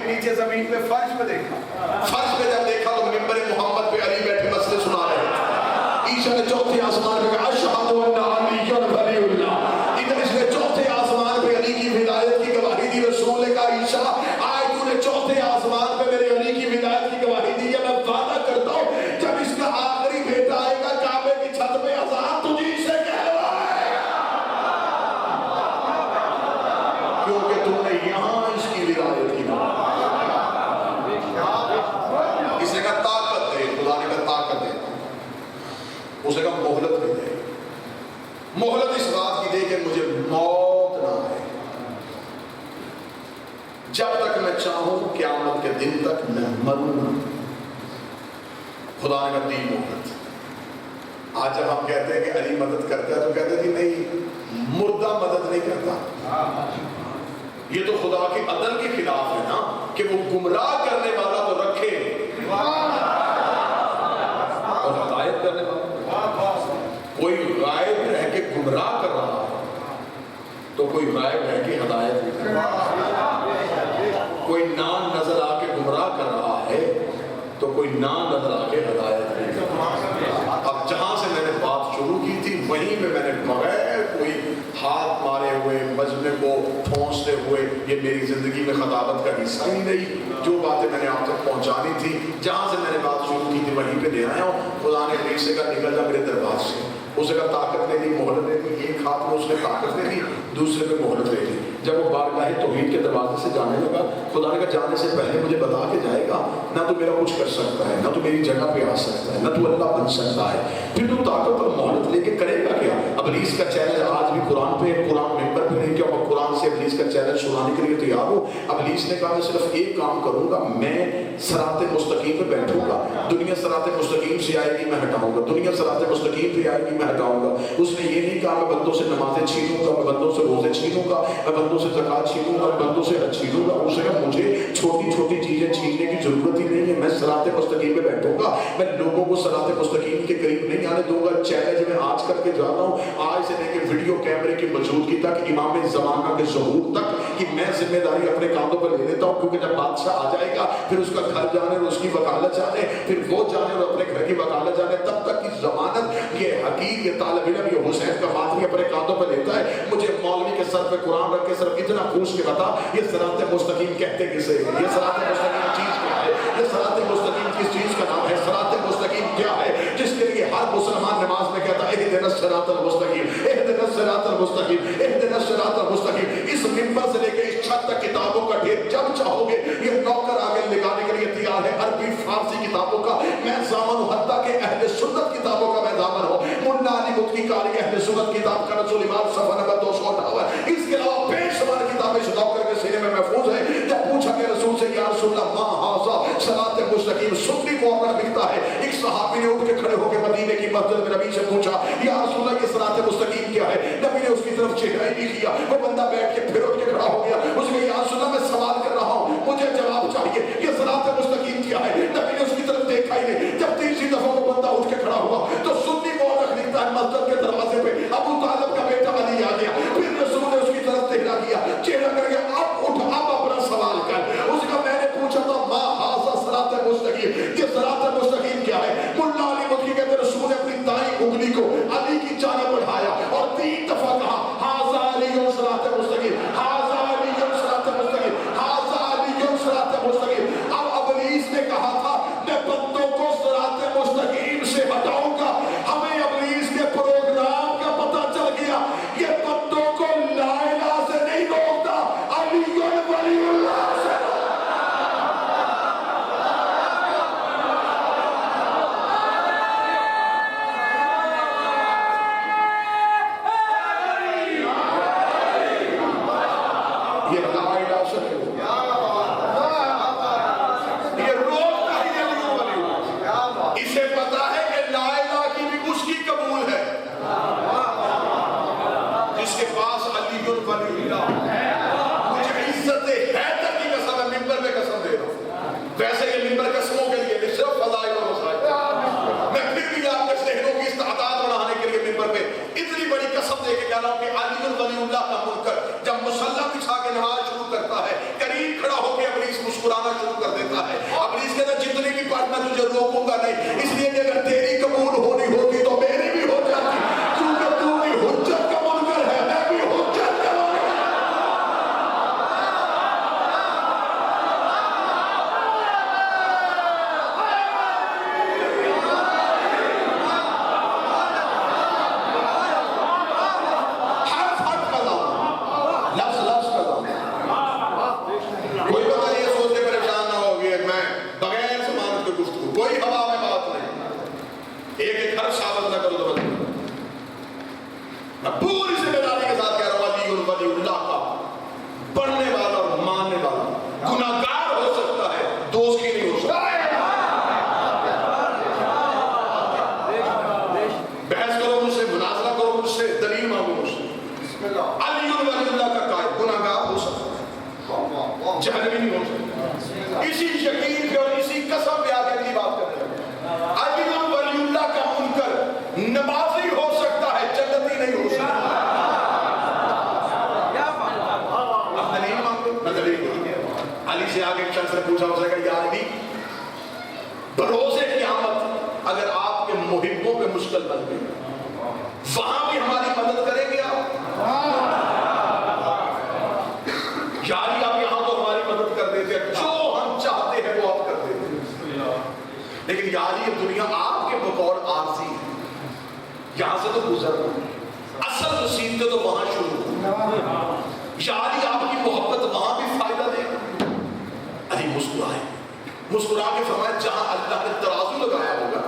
نیچے زمین پہ فرش پہ دیکھا، فرش پہ جب دیکھا تو منبر محمد پہ علی بیٹھے مسئلے سنا رہے تھے. عیسیٰ نے چوتھے آسمان پہ کہا اشہد ان علی ولی اللہ. ادھر اس نے چوتھے آسمان پہ علی کی ولایت کی گواہی دی. رسول نے کہا عیسیٰ آج تو نے چوتھے آسمان پہ میرے علی کی ولایت کی گواہی دی ہے، میں وعدہ کرتا ہوں جب اس کا آخری بیٹا آئے گا کعبے کی چھت پہ اذان تجھی سے کہلوائے گا، کیونکہ تم نے یہاں اس کی ولایت کی گواہی. اس نے کہا طاقت دے، خدا نے کہا طاقت دے. اس نے کہا مہلت بھی دے، مہلت اس بات کی دے کہ مجھے موت نہ آئے، جب تک میں چاہوں قیامت کے دن تک میں مروں نہ. خدا نے کہا دی مہلت. آج جب ہم کہتے ہیں کہ علی مدد کرتا ہے تو کہتے ہیں کہ نہیں، مردہ مدد نہیں کرتا. یہ تو خدا کے عدل کے خلاف ہے نا کہ وہ گمراہ کرنے والا تو رکھے اور ہدایت کرنے والا. کوئی غائب رہ کے گمراہ کر رہا ہے تو کوئی غائب رہ کے ہدایت نہیں کر رہا. کوئی نان نظر آ کے گمراہ کر رہا ہے تو کوئی نان نظر آ کے ہدایت نہیں کر رہا۔ اب جہاں سے میں نے بات شروع کی تھی وہیں پہ میں نے بغیر کوئی ہاتھ مارے ہوئے مجمع کو ٹھونستے ہوئے یہ میری زندگی میں خطابت کا حصہ ہی نہیں، جو باتیں میں نے آپ تک پہنچانی تھی جہاں سے میں نے بات شروع کی تھی وہیں پہ لے آیا ہوں۔ خدا نے ابلیس سے کہا نکل جا میرے دربار سے، اسے کہا طاقت لے دی، مہلت لے دی، ایک ہاتھ میں اس نے طاقت لے دی، دوسرے میں مہلت لے دی۔ جب وہ بارگاہ توحید کے دروازے سے جانے لگا، خدا نے کہا جانے سے پہلے مجھے بتا کے جائے گا، نہ تو میرا کچھ کر سکتا ہے، نہ تو میری جگہ پہ آ سکتا ہے، نہ تو اللہ بن سکتا ہے، پھر تو طاقت اور مہلت لے کے کرے گا کیا؟ ابلیس کا چیلنج آج بھی قرآن پہ، قرآن ممبر پہ نہیں، کیا میں قرآن سے ابلیس کا چیلنج سنانے کے لیے تیار ہوں؟ ابلیس نے کہا میں صرف ایک کام کروں گا، میں صراط مستقیم پہ بیٹھوں گا، دنیا صراط مستقیم سے آئے گی میں ہٹاؤں گا، دنیا صراط مستقیم پہ آئے گی میں ہٹاؤں گا۔ اس نے یہ نہیں کہا میں بندوں سے نمازیں چھینوں گا، میں بندوں سے روزے چھینوں گا، میں بندوں سے زکات چھینوں گا، میں بندوں سے حج چھینوں گا۔ اس نے کہا مجھے چھوٹی چھوٹی چیزیں چھیننے کی ضرورت ہی نہیں ہے، میں صراط مستقیم پہ بیٹھوں گا، میں لوگوں کو صراط مستقیم کے قریب نہیں آنے دوں گا۔ چیلنج میں آج کر کے جا رہا ہوں، آج سے لے کے ویڈیو کیمرے کی موجودگی تک، امام زمانہ کے ظہور تک، کہ میں ذمہ داری اپنے کاندھوں پر لے لیتا ہوں، کیونکہ جب بادشاہ آ جائے گا پھر اس کا گھر جانے اور اس کی وکالت جانے، پھر وہ جانے اور اپنے گھر کی وکالت جانے، تب تک کی ضمانت یہ حقیر، یہ طالب علم، یہ حسین کا فاتحی اپنے کاندھوں پر لیتا ہے۔ مجھے مولوی کے سر پہ قرآن رکھ کے صرف اتنا پوچھ کے بتا یہ صراط مستقیم کہتے کسے ہیں؟ یہ صراط مستقیم چیز کیا ہے؟ یہ صراط مستقیم کس چیز کا نام ہے؟ صراط مستقیم کیا ہے جس کے لیے ہر مسلمان نماز میں کہتا ہے اہدنا الصراط المستقیم، اہدنا الصراط المستقیم، اہدنا الصراط المستقیم۔ اس منبر سے لے کے اس چھت تک کتابوں کا ڈھیر، جب چاہو گے یہ نوکر آگے لگانے کے لیے تیار ہے، عربی فارسی کتابوں کا میں ضامن ہوں، حتیٰ کہ اہل سنت کتابوں کا میں ضامن ہوں۔ ملا علی مدنی قاری اہل سنت کتاب کا رسول ایمان صفحہ نمبر 258، اس کے علاوہ بے شمار کتابیں اس نوکر کے سینے میں محفوظ ہیں۔ جب پوچھا کہ رسول سے یا رسول اللہ ما ھذا صراط مستقیم، سنی مورخ لکھتا ہے ایک صحابی نے اٹھ کے کھڑے ہو کے مدینے کی مسجد میں نبی سے پوچھا یا رسول اللہ یہ صراط مستقیم کیا ہے؟ نبی نے اس کی طرف چہرہ ہی نہیں کیا، وہ بندہ بیٹھ کے پھر اٹھ کے کھڑا ہو گیا۔ اس نے یا رسول اللہ میں سوال کر رہا ہوں، مجھے جواب چاہیے، یہ صراط مستقیم کیا ہے؟ نبی نے اس کی طرف دیکھا ہی نہیں۔ جب تیسری دفعہ وہ بندہ اٹھ کے کھڑا ہوا تو سنی مورخ لکھتا ہے مسجد کے دروازے پہ ابو طالب کا بیٹا علی آ گیا، پھر رسول نے اس کی طرف چہرہ کیا، چہرہ کر گیا، اب اٹھ، اب اپنا سوال کر۔ اس کا میں نے پوچھا تھا ما ھذا صراط مستقیم، یہ صراط مستقیم کیا ہے؟ ملا علی مدنی کہتے ہیں رسول نے اپنی دائیں انگلی کو علی کی جانب بڑھایا اور 3 دفعہ کہا ھذا علی صراط مستقیم، ھذا علی صراط مستقیم، ھذا علی صراط مستقیم۔ اب ابلیس نے کہا تھا میں بندوں کو صراط مستقیم سے ہٹاؤں گا، ہمیں ابلیس کے پروگرام کا پتہ چل گیا، یہ بندوں کو لا الہ سے نہیں روکتا، علی ولی اللہ سے۔ ویسے یہ ممبر قسموں کے لیے نہیں، صرف فضائل و مسائل۔ میں پھر بھی آپ کے ذہنوں کی استعداد بڑھانے کے لیے ممبر پہ اتنی بڑی قسم دے کے کہہ رہا ہوں کہ علی ولی اللہ کا منکر جب مصلی بچھا کے نماز شروع کرتا ہے، قریب کھڑا ہو کے ابلیس مسکرانا شروع کر دیتا ہے۔ ابلیس کہتا ہے جتنی بھی پڑھ میں تجھے روکوں گا نہیں، اس لیے کہ اگر تیری قبول ہونی ہوتی تو میری بھی ہو جاتی، کیونکہ تو بھی حجت کا منکر ہے، میں بھی حجت کا منکر۔ میں پوری ذمہ داری کے ساتھ کہہ رہا ہوں علی ولی اللہ کا پڑھنے والا اور ماننے والا گناہگار ہو سکتا ہے، دوست کی نہیں ہو سکتا۔ بحث کرو مجھ سے، مناظرہ کرو مجھ سے، دلیل مانگو مجھ سے۔ علی ولی اللہ کا قائد گناہگار ہو سکتا ہے، جہنمی نہیں ہو سکتا۔ اسی یقین پہ اور اسی قسم پہ آگے اگلی بات کر رہے ہیں۔ علی ولی اللہ کا منکر نمازی ہو سکتا ہے، جنتی نہیں ہو سکتا۔ پوچھا، اس نے کہا یا علی بروز قیامت اگر آپ کے محبوں پہ مشکل بن گئی وہاں بھی ہماری مدد کریں گے آپ؟ یا علی آپ یہاں تو ہماری مدد کر دیتے ہیں، جو ہم چاہتے ہیں وہ آپ کر دیتے ہیں، لیکن یا علی یہ دنیا آپ کے بطور عارضی ہے، یہاں سے تو گزرنا، اصل مصیبتیں تو وہاں شروع ہوں۔ یا علی آپ کی محبت وہاں بھی فائدہ دے گا۔ علی مسکرائے، مسکرا کے فرمایا جہاں اللہ نے ترازو لگایا ہوگا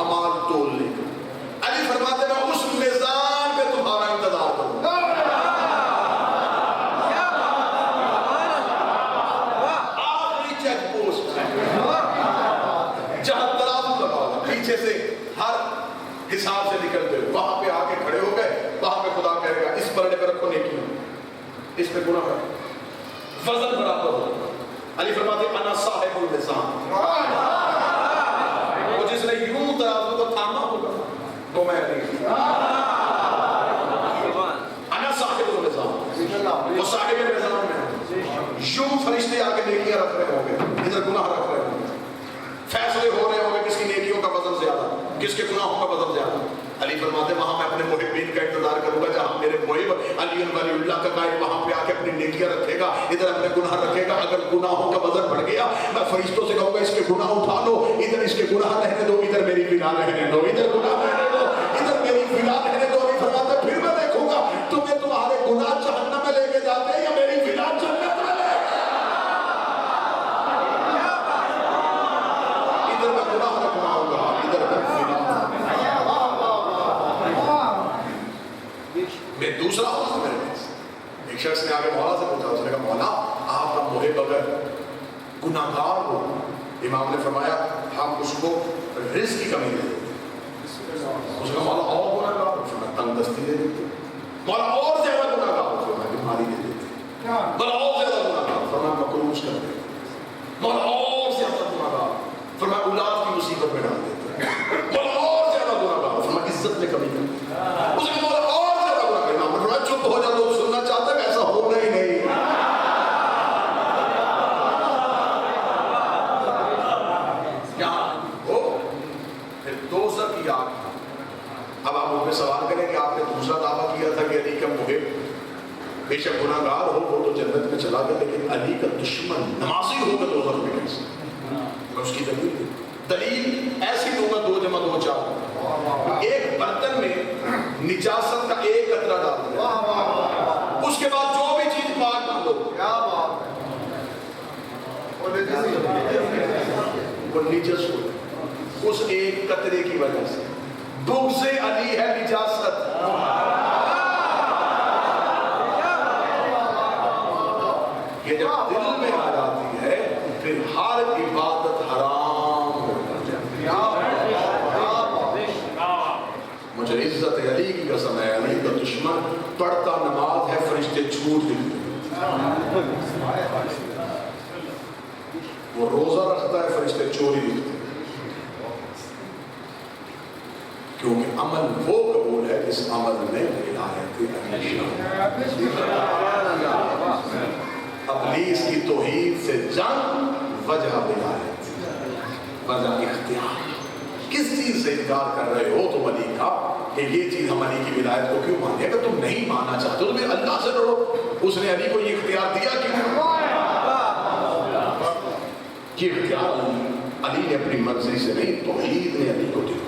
اعمال تول لے گا۔ علی فرماتے میں اس میزان پہ تمہارا انتظار کروں گا۔ آخری چیک پوسٹ جہاں ترازو لگا ہوگا، پیچھے سے ہر حساب سے نکلتے ہوئے وہاں پہ آ کے کھڑے ہو گئے، وہاں پہ خدا کہے گا اس پلڑے پہ رکھو نیکیاں، اس پہ گناہ ہے، وزن برابر ہو۔ علی فرماتے انا صاحب المیزان، وہ جس نے یوں ترازو کو تھاما ہوگا وہ میں نہیں، انا صاحب المیزان، وہ صاحب میزان میں یوں فرشتے آ کے نیکیاں رکھ رہے ہوں گے، ادھر گناہ رکھ رہے ہوں گے، فیصلے ہو رہے ہوں گے کس کی نیکیوں کا وزن زیادہ، کس کے گناہوں کا وزن زیادہ۔ علی فرماتے وہاں میں اپنے محبین کا انتظار کروں گا، جہاں میرے محب علی ولی اللہ کا قائد وہاں پہ آ کے اپنی نیکیاں رکھے گا، ادھر اپنے گناہ رکھے گا۔ اگر گناہوں کا وزن بڑھ گیا میں فرشتوں سے کہوں گا اس کے گناہ اٹھا لو، ادھر اس کے گناہ رہنے دو، ادھر میری فنا رہنے دو، ادھر گناہ رہنے دو، ادھر میری فنا رہنے دو۔ علی فرماتے پھر میں دیکھوں گا تمہیں تمہارے گناہ جہنم میں لے کے جاتے ہیں یا میری فنا جنت میں لے کے، ادھر میں گناہ رکھواؤں گا، ادھر میں فنا۔ میں دوسرا ہوتا میرے پاس ایک شخص نے آگے مولا سے پوچھا، اس نے کہا مولا آپ کا محب اگر گناہگار ہو، امام نے فرمایا ہم اس کو رزق کی کمی دے دیتے، اس نے کہا مولا اور گناہگار ہو، فرمایا تنگ دستی دے دیتے، مولا اور زیادہ گناہگار ہو، فرمایا بیماری دے دیتے، مولا اور زیادہ گناہگار، فرمایا مقروض کر دیتے، مولا اور زیادہ گناہگار، فرمایا اولاد کی مصیبت میں ڈال دیتے، مولا اور زیادہ گناہگار، فرمایا عزت میں کمی کر دیتے، اس نے مولا چپ ہو جا، لوگ سننا چاہتے ہیں ایسا ہونا ہی نہیں۔ کیا ہو پھر دوسرا کی آگ۔ اب آپ مجھ میں سوال کریں کہ آپ نے دوسرا دعویٰ کیا تھا کہ علی کا محب بے شک گناہ گار ہو وہ تو جنت میں چلا گیا، لیکن علی کا دشمن نمازی ہو کر دوزخ میں کیسے؟ میں اس کی دلیل ایسی دوں گا 2 × 2 = 4۔ ایک برتن میں نجاست کا ایک قطرہ ڈال دیا، اس کے بعد جو بھی چیز پاک ڈالو وہ نجس ہو، اس ایک قطرے کی وجہ سے۔ بغض علی ہے نجاست، یہ جب دل میں آ جاتی ہے پھر ہر عبادت حرام ہو جاتی ہے۔ مجھے عزت علی کی قسم ہے، علی کا دشمن پڑھتا نماز ہے فرشتے جھوٹ دکھتے، وہ روزہ رکھتا ہے فرشتے چوری دکھتے، کیونکہ عمل وہ قبول ہے جس عمل میں ولایت علی ابلیس کی توحید سے جنگ، وجہ ولایت، وجہ اختیار۔ کس چیز سے انکار کر رہے ہو تم علی کا کہ یہ چیز ہم علی کی ولایت کو کیوں مانتے؟ اگر تم نہیں ماننا چاہتے تو پھر اللہ سے لڑو، اس نے علی کو یہ اختیار دیا کیوں؟ یہ اختیار علی نے اپنی مرضی سے نہیں، توحید نے علی کو دیا۔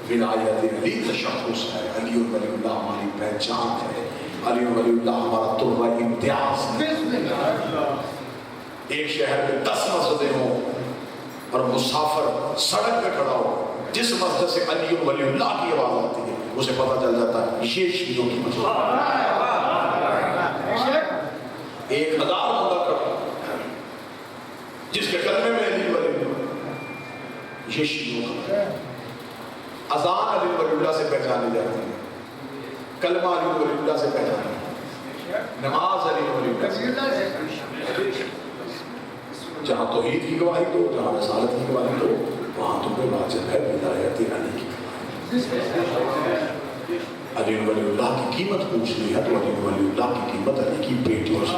ولایت علی تشخص ہے، علی ولی اللہ ہماری پہچان ہے، علی ولی اللہ ہمارا تربہ امتیاز ہے۔ ایک شہر میں 10 مسجدیں ہوں اور مسافر سڑک پہ کھڑا ہو، جس مسجد سے علی ولی اللہ کی آواز آتی ہے اسے پتہ چل جاتا ہے یہ شیعوں کی مسجد۔ 1000 بندہ کھڑا جس کے کلمے میں علی ولی اللہ، یہ شیعوں کا اذان علی ولی اللہ سے پہچانی جاتی ہے، کلمہ علی ولی اللہ سے پہچانی، نماز علی ولی اللہ سے۔ جہاں توحید کی گواہی دو، جہاں رسالت کی گواہی دو، وہاں تمہیں واجب ہے ولایت علی کی گواہی۔ علی ولی اللہ کی قیمت پوچھنی ہے تو علی ولی اللہ کی قیمت علی کی بیٹیوں سے۔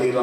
13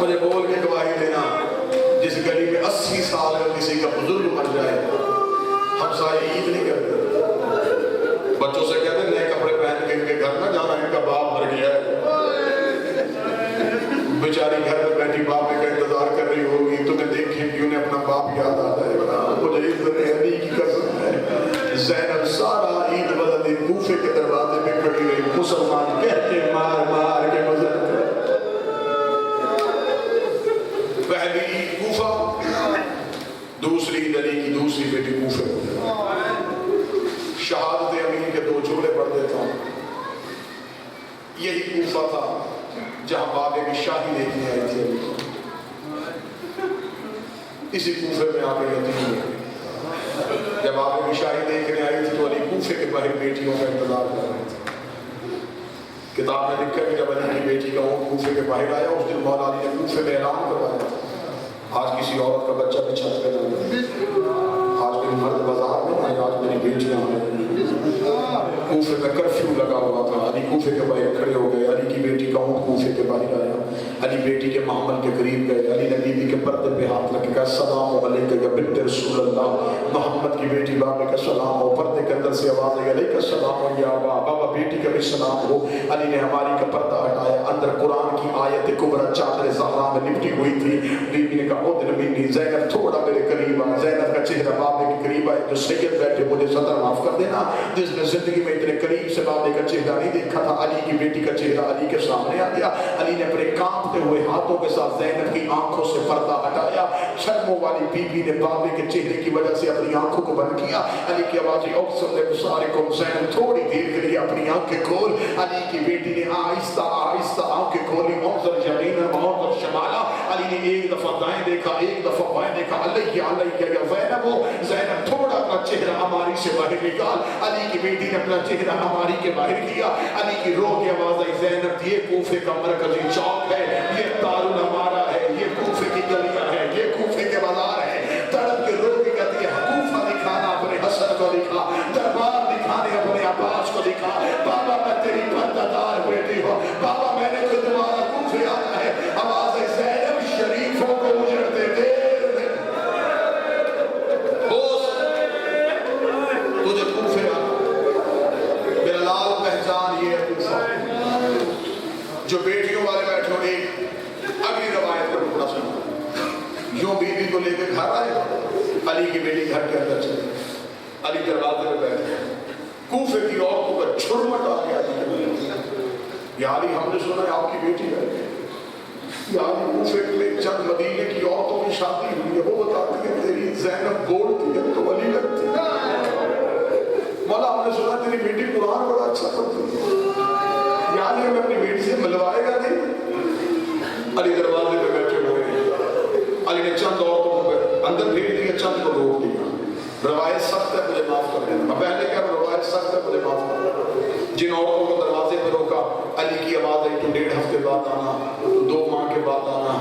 مجھے بول کے گواہی دینا، جس گلی میں 80 سال کا کسی کا بزرگ مر جائے ہمسائے عید نہیں کرتے، بچوں سے کہتے نئے کپڑے پہن کے ان کے گھر نہ جانا، ان کا باپ مر گیا ہے، بیچاری گھر میں بیٹھی باپ کا انتظار کر رہی ہوگی، تمہیں دیکھیں کہ انہیں اپنا باپ یاد آتا ہے، مجھے عزت علی کی قسم ہے زینب سارا عید والا دن کوفے کے دروازے پہ کھڑی رہی، مسلمان کہہ کے مار مار کے مزل کر، پہلی عید کوفہ، دوسری عید علی کی دوسری بیٹی کوفے، شہادت امین کے 2 جملے پڑھ دیتا ہوں۔ یہی کوفہ تھا جہاں بابے کی شاہی دیکھنے آئی تھی علی، اسی کوفے میں آ کے یتیم ہو گئی۔ جب بابے کی شاہی دیکھنے آئی تھی تو علی کوفے کے باہر بیٹیوں کا انتظار کر رہے تھے۔ کتاب میں لکھا کہ جب علی کی بیٹی کا اونٹ کوفے کے باہر آیا، اس دن مولا علی نے کوفے میں اعلان کروایا آج کسی عورت کا بچہ بھی چھت پہ نہ آئے، آج میری مرد بازار میں آئے، آج میری بیٹیاں آئے۔ کوفے میں کرفیو لگا ہوا تھا، علی کوفے کے باہر کھڑے ہو گئے، علی کی بیٹی کا اونٹ کوفے کے باہر آیا، علی بیٹی کے محمل کے قریب گئے، علی نے بی بی کے پردے پہ ہاتھ رکھ کے کہا السلام علیکم یا بنت رسول اللہ، محمد کی بیٹی بابے کا سلام ہو، پردے کے اندر سے آواز آئی علیکم السلام یا بابا بیٹی کا بھی سلام ہو۔ علی نے ہماری کا پردہ ہٹایا، اندر قرآن کی آیت کبریٰ چادر زہرا میں لپٹی ہوئی تھی، بی بی نے کہا او دل منی زینب تھوڑا میرے قریب آ، زینب کا چہرہ بابے کے قریب آئے، جو سید بیٹھے مجھے صدر معاف کر دینا، جس نے زندگی میں اتنے قریب سے بابے کا چہرہ نہیں دیکھا تھا، علی کی بیٹی کا چہرہ علی کے سامنے آ گیا۔ علی نے اپنے کانپتے ہوئے ہاتھوں کے ساتھ زینب کی آنکھوں سے پردہ ہٹایا، شرموں والی بی بی نے بابے کے چہرے کی وجہ سے اپنی آنکھوں کو بند کیا، علی کی آواز اقسم بصارکم، زینب تھوڑی دیر کے لیے اپنی آنکھیں کھول، علی کی بیٹی نے آہستہ آہستہ آنکھیں کھولی، منظر یمینا منظر شمالا، علی نے ایک دفعہ دائیں دیکھا، ایک دفعہ بائیں دیکھا، علیہ علیہ یا زینب، زینب تھوڑا اپنا چہرہ ہماری سے باہر نکال، علی کی بیٹی نے اپنا چہرہ ہماری کے باہر کیا، علی کی رو کی آواز آئی زینب یہ کوفے کا مرکزی چوک ہے، یہ دارالامارہ ہے، یہ کوفے کی گلیاں ہے، یہ کوفے کے بازار ہے، تڑپ کے رو کے کہتی ہے کوفہ دکھانا اپنے حسن کو دکھا، دربار دکھانے اپنے عباس کو دکھا، بابا میں تیری پردہ دار بیٹی ہوں، بابا میں نے تو دوبارہ کوفے آنا ہے، آواز ہے زینب شریفوں کو اجڑتے دیر تجھے کوفے آنا، میرا لال پہچان یہ ہے کوفہ۔ جو بیٹیوں والے بیٹھے ہو، ایک اگلی روایت کا ٹکڑا سنو، یوں بی بی کو لے کے گھر آئے، علی کی بیٹی گھر کے اندر چلی، علی دروازے پہ بیٹھے، کوفے کی عورتوں کا چھرمٹ آ گیا علی کے بیٹے، یا علی ہم نے سنا ہے آپ کی بیٹی ہے، یا علی کوفے میں چند مدینے کی عورتوں کی شادی ہوئی ہے، وہ بتاتی ہے تیری زینب بولتی ہے تو علی لگتی ہے، مولا ہم نے سنا تیری بیٹی قرآن بڑا اچھا پڑھتی ہے، یا علی ہمیں اپنی بیٹی سے ملوائے گا نہیں؟ علی دروازے پہ بیٹھے ہوئے ہیں، علی نے چند عورتوں کو اندر بھیج دیا، چند کو روک دیا، روایت سخت ہے مجھے معاف کر دینا، پہلے کیا روایت سخت ہے مجھے معاف کر دینا، جن عورتوں کو دروازے پہ روکا، علی کی آواز آئی تو 1.5 ہفتے بعد آنا، تو 2 ماہ کے بعد آنا،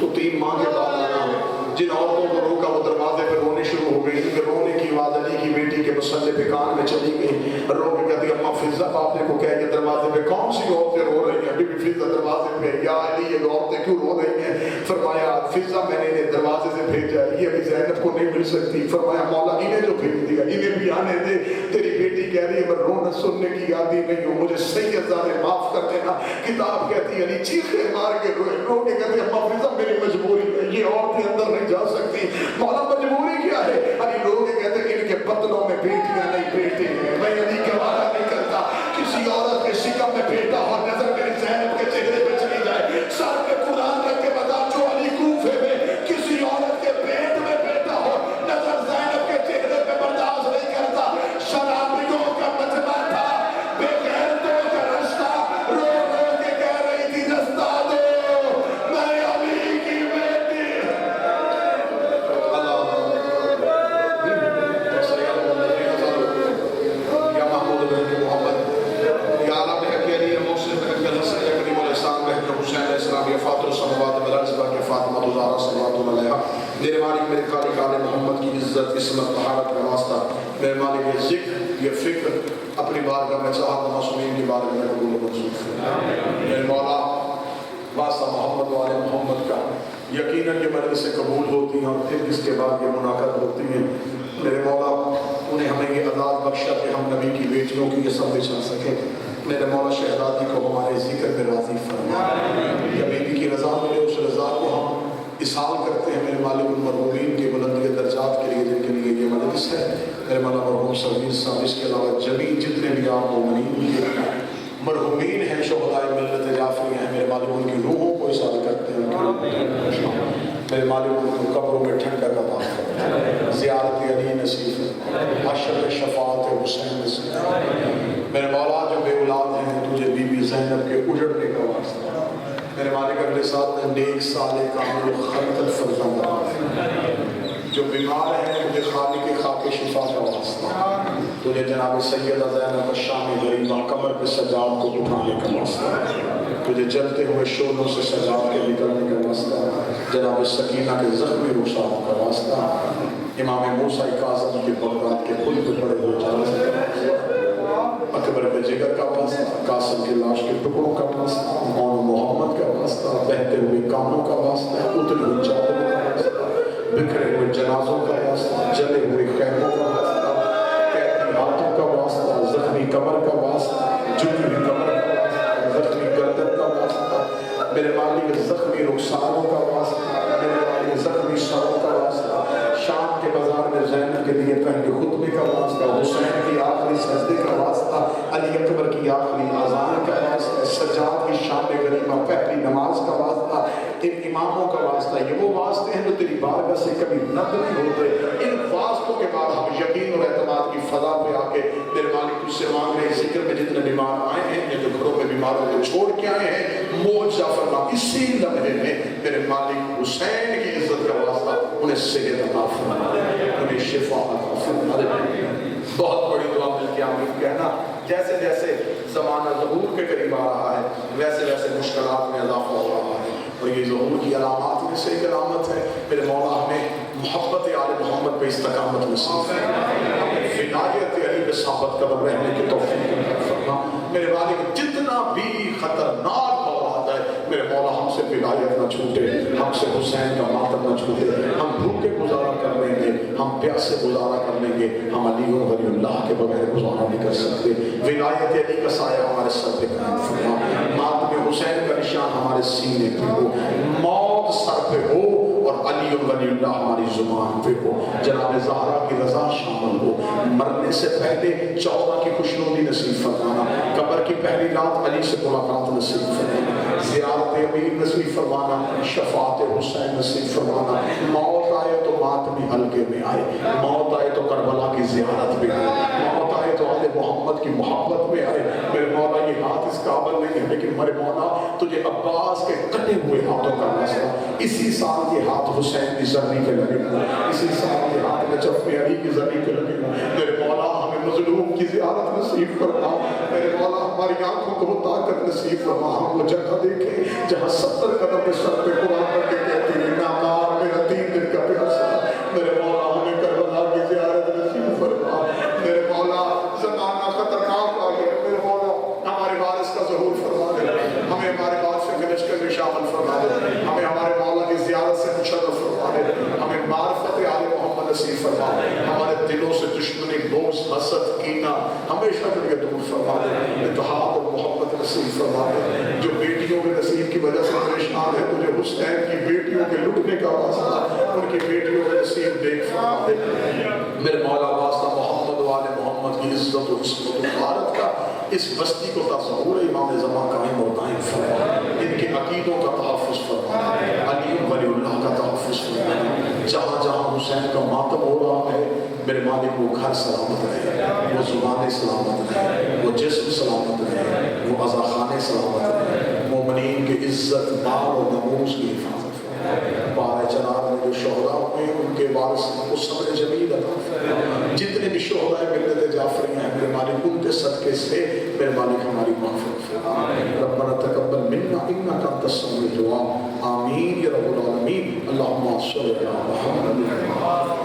تو 3 ماہ کے بعد آنا، جن عورتوں کو روکا وہ دروازے پہ رونے شروع ہو گئی، کیونکہ رونے کی آواز علی کی بیٹی کے مسلے پہ کان میں چلی گئی، رو کے کہتی اماں فضہ باپ نے کو کہہ کہ دروازے پہ کون سی عورتیں رو رہی ہیں، بی بی فضہ دروازے پہ، یا علی یہ عورتیں کیوں رو رہی ہیں؟ فرمایا فضہ میں نے انہیں دروازے سے بھیجا ہے، یہ ابھی زینب کو نہیں مل سکتی، فرمایا مولا انہیں جو بھیج دیا انہیں بھی آنے دے، تیری بیٹی کہہ رہی ہے میں رونا سننے کی عادی نہیں ہوں، مجھے سید زادے معاف کر دینا، کتاب کہتی ہے علی چیخے مار کے روئے، رو کے کہتی ہے اماں فضہ میری مجبوری ہے، یہ عورتیں اندر نہیں جا سکتی، مولا مجبوری کیا ہے؟ علی رو کے کہتے ہیں ان کے بدنوں میں بیٹیاں نہیں بیٹے ہیں، میں علی کا وعدہ نہیں کرتا کسی عورت کے شکم میں بیٹا اور نظر میری زینب کے چہرے پہ چلی جائے، سر پہ قرآن رکھ کے بتا جو علی کوفے میں کسی عورت کے پیٹ میں بیٹا ہو نظر زینب کے چہرے پہ برداشت نہیں کرتا، شرابیوں کا مجمع تھا، بے غیرتوں کا رشتہ، رو رو کے کہہ رہی تھی رستہ دو میں علی کی بیٹی، اللہ یا محمود بن محمد یا عالم حقی علی محسن بن حسن یا کریم الحسان بہن حسین علیہ السلام یا فاطر السماوات والارض باقی فاطمہ زہرا صلوات اللہ علیہا، میرے مالک میرے خالق آل محمد کی عزت عصمت طہارت کا واسطہ، میرے مالک یہ ذکر یہ فکر اپنی بارگاہ میں چاہت معصومین کی بارگاہ میں قبول و منظور، میرے مولا واسطہ محمد و آل محمد کا یقیناً یہ مجلسیں قبول ہوتی ہیں اور پھر اس کے بعد یہ منعقد ہوتی ہیں۔ میرے مولا انہیں ہمیں یہ عذاب بخشا کہ ہم نبی کی بیٹیوں کی یہ سب بچا سکے۔ میرے مولا شہزادی کو ہمارے ذکر میں راضی فرما، یا بیوی کی رضا ملے اس رضا کو ہم اصحال کرتے ہیں میرے مالک المرحومین کے بلندی درجات کے لیے جن کے لیے یہ مجلس ہے۔ میرے مولا مرحوم سرویر صاحب اس کے علاوہ جمیع جتنے بھی آپ مومنین کے مرحومین ہیں، شہدائے ملت جعفری ہیں، میرے مالک ان کی روحوں کو اصحال کرتے ہیں۔ میرے مالک ان کو قبروں میں ٹھنڈک عطا فرما، زیارت علی نصیب فرما، حشر شفاعت حسین نصیب فرما۔ میرے مولا جو بے اولاد ہیں تجھے بی بی زینب کے اجڑنے کا واسطہ، میرے مالک اگلے سال میں نیک صالح کامل خلق الفرزند عطا فرما۔ جو بیمار ہیں تجھے خالق خاک شفا کا واسطہ، تجھے جناب سیدہ زینب الشامی غریبہ قبر پہ سجاد کو اٹھانے کا واسطہ، تجھے جلتے ہوئے شعلوں سے سجاد کے نکلنے کا واسطہ، جناب سکینہ کے زخمی رخساروں کا واسطہ، امام موسیٰ کاظم کے بغداد کے پل پہ پڑے ہوئے جنازے کا واسطہ، اکبر کے جگر کا واسطہ، قاسم کے لاش کے ٹکڑوں کا واسطہ، مون محمد کا واسطہ، بہتے ہوئے کانوں کا واسطہ، اتری ہوئی چادروں کا واسطہ، بکھرے ہوئے جنازوں کا واسطہ، جلے ہوئے خیموں کا واسطہ، قیدی ہاتھوں کا واسطہ، زخمی کمر کا واسطہ، جھکی ہوئی کمر کا واسطہ، زخمی گردن کا واسطہ، میرے مالک زخمی رخساروں کا واسطہ، میرے مالک زخمی سروں کا واسطہ، شام کے بازار میں زینب کے لیے پہلے خطبے کا واسطہ، حسین کی آخری سجدے کا واسطہ، علی اکبر کی آخری اذان کا واسطہ، سجاد کی شام غریبہ پہلی نماز کا واسطہ، ان اماموں کا واسطہ، یہ وہ واسطے ہیں جو تیری بارگاہ سے کبھی نقل نہیں ہوتے۔ ان واسطوں کے بعد ہم یقین اور اعتماد کی فضا پہ آ کے میرے مالک تجھ سے مانگ رہے ذکر میں جتنے بیمار آئے ہیں یا جو گھروں میں بیماروں کو چھوڑ کے آئے ہیں، معجزہ فرما اسی لمحے میں میرے مالک حسین کی عزت کا واسطہ انہیں صحت عطا فرما، انہیں شفا عطا فرما۔ بہت بڑی دعا مل کے آمین کہنا۔ جیسے جیسے زمانہ ظہور کے قریب آ رہا ہے ویسے ویسے مشکلات میں اضافہ ہو رہا ہے، اور یہ ظہور کی علامات میں سے ایک علامت ہے میرے مولا ہمیں محبت آل محمد پہ استقامت نصیب فرما، ولایت علی پہ ثابت قدم رہنے کی توفیق عطا فرما۔ میرے مالک جتنا بھی خطرناک دور آتا ہے میرے مولا ہم سے ولایت نہ چھوٹے، ہم سے حسین کا ماتم نہ چھوٹے، ہم بھوکے گزارا کر لیں گے، ہم پیاسے گزارا کر لیں گے، ہم علی و ولی اللہ کے بغیر گزارا نہیں کر سکتے۔ ولایت علی کا سایہ ہمارے سر پہ قائم فرما، ماتم حسین کا نشان ہمارے سینے پہ ہو، موت سر پہ ہو اور علی و ولی اللہ ہماری زبان پہ ہو، جناب زہرا کی رضا شامل ہو، مرنے سے پہلے 14 کی خوشنودی نصیب فرمانا، قبر کی پہلی رات علی سے ملاقات نصیب فرمانا، زیارت امیر نصیب فرمانا، شفاعت حسین نصیب فرمانا، موت آئے تو ماتمی حلقے میں آئے، موت آئے تو کربلا کی زیارت میں آئے، موت آئے تو آل محمد کی محبت میں آئے۔ میرے مولا یہ ہاتھ اس قابل نہیں ہے لیکن میرے مولا تجھے عباس کے کٹے ہوئے ہاتھوں کا واسطہ، اسی سال یہ ہاتھ حسین کی زرنی پہ لگے ہوں، اسی سال یہ ہاتھ نجف علی کی زرنی پہ لگے ہوں۔ میرے مولا ہمیں مظلوم کی زیارت نصیب فرما، میرے مولا ہماری آنکھوں کو طاقت نصیب فرما، ہم وہ جگہ دیکھیں جہاں 70 قدم پہ سر پہ قرآن پڑھ کے کہتی ہے نامار میرا 3 دن کا پیاسا، میرے مولا ہمیں کربلا کی زیارت نصیب فرما۔ میرے مولا زمانہ خطرناک آ گیا، میرے مولا ہمارے وارث کا ظہور فرما دے، ہمیں ہمارے وارث کے لشکر میں شامل فرما دے، ہمیں ہمارے مولا کی زیارت سے مشرف فرما دے، ہمیں معرفت آل محمد نصیب فرما، ہمارے دلوں سے دشمنی بغض حسد کینہ ہمیشہ کے لیے دور فرما دے، اتحاد اور محبت نصیب فرما دے۔ جو بیٹیوں کے نصیب کی وجہ سے پریشان ہے تجھے حسین کی بیٹیوں کے لٹنے کا واسطہ ان کی بیٹیوں کے نصیب دیکھ فرما دے۔ میرے مولا واسطہ محمد و آل محمد کی عزت و عصمت و بھارت کا اس بستی کو تصور امام زمان قائم اور دائم فرما، ان کے عقیدوں کا تحفظ فرما، علی ولی اللہ کا تحفظ فرما، جہاں جہاں حسین کا ماتم ہو رہا ہے میرے مالک وہ گھر سلامت رہے، وہ زبانیں سلامت رہے، وہ جسم سلامت رہے، وہ عزاخانے سلامت رہے، مومنین کی عزت مال اور ناموس کی حفاظت فرما۔ پارہ چنار میں جو شہداء ہوئے ان کے وارث کو صبر جمیل عطا فرما، جتنے بھی شہداء ملت جعفری ہیں میرے مالک ان کے صدقے سے میرے مالک ہماری مغفرت فرما۔ ربنا تقبل منا انک انت السمیع الدعاء، آمین یا رب العالمین۔ اللہم صل علی محمد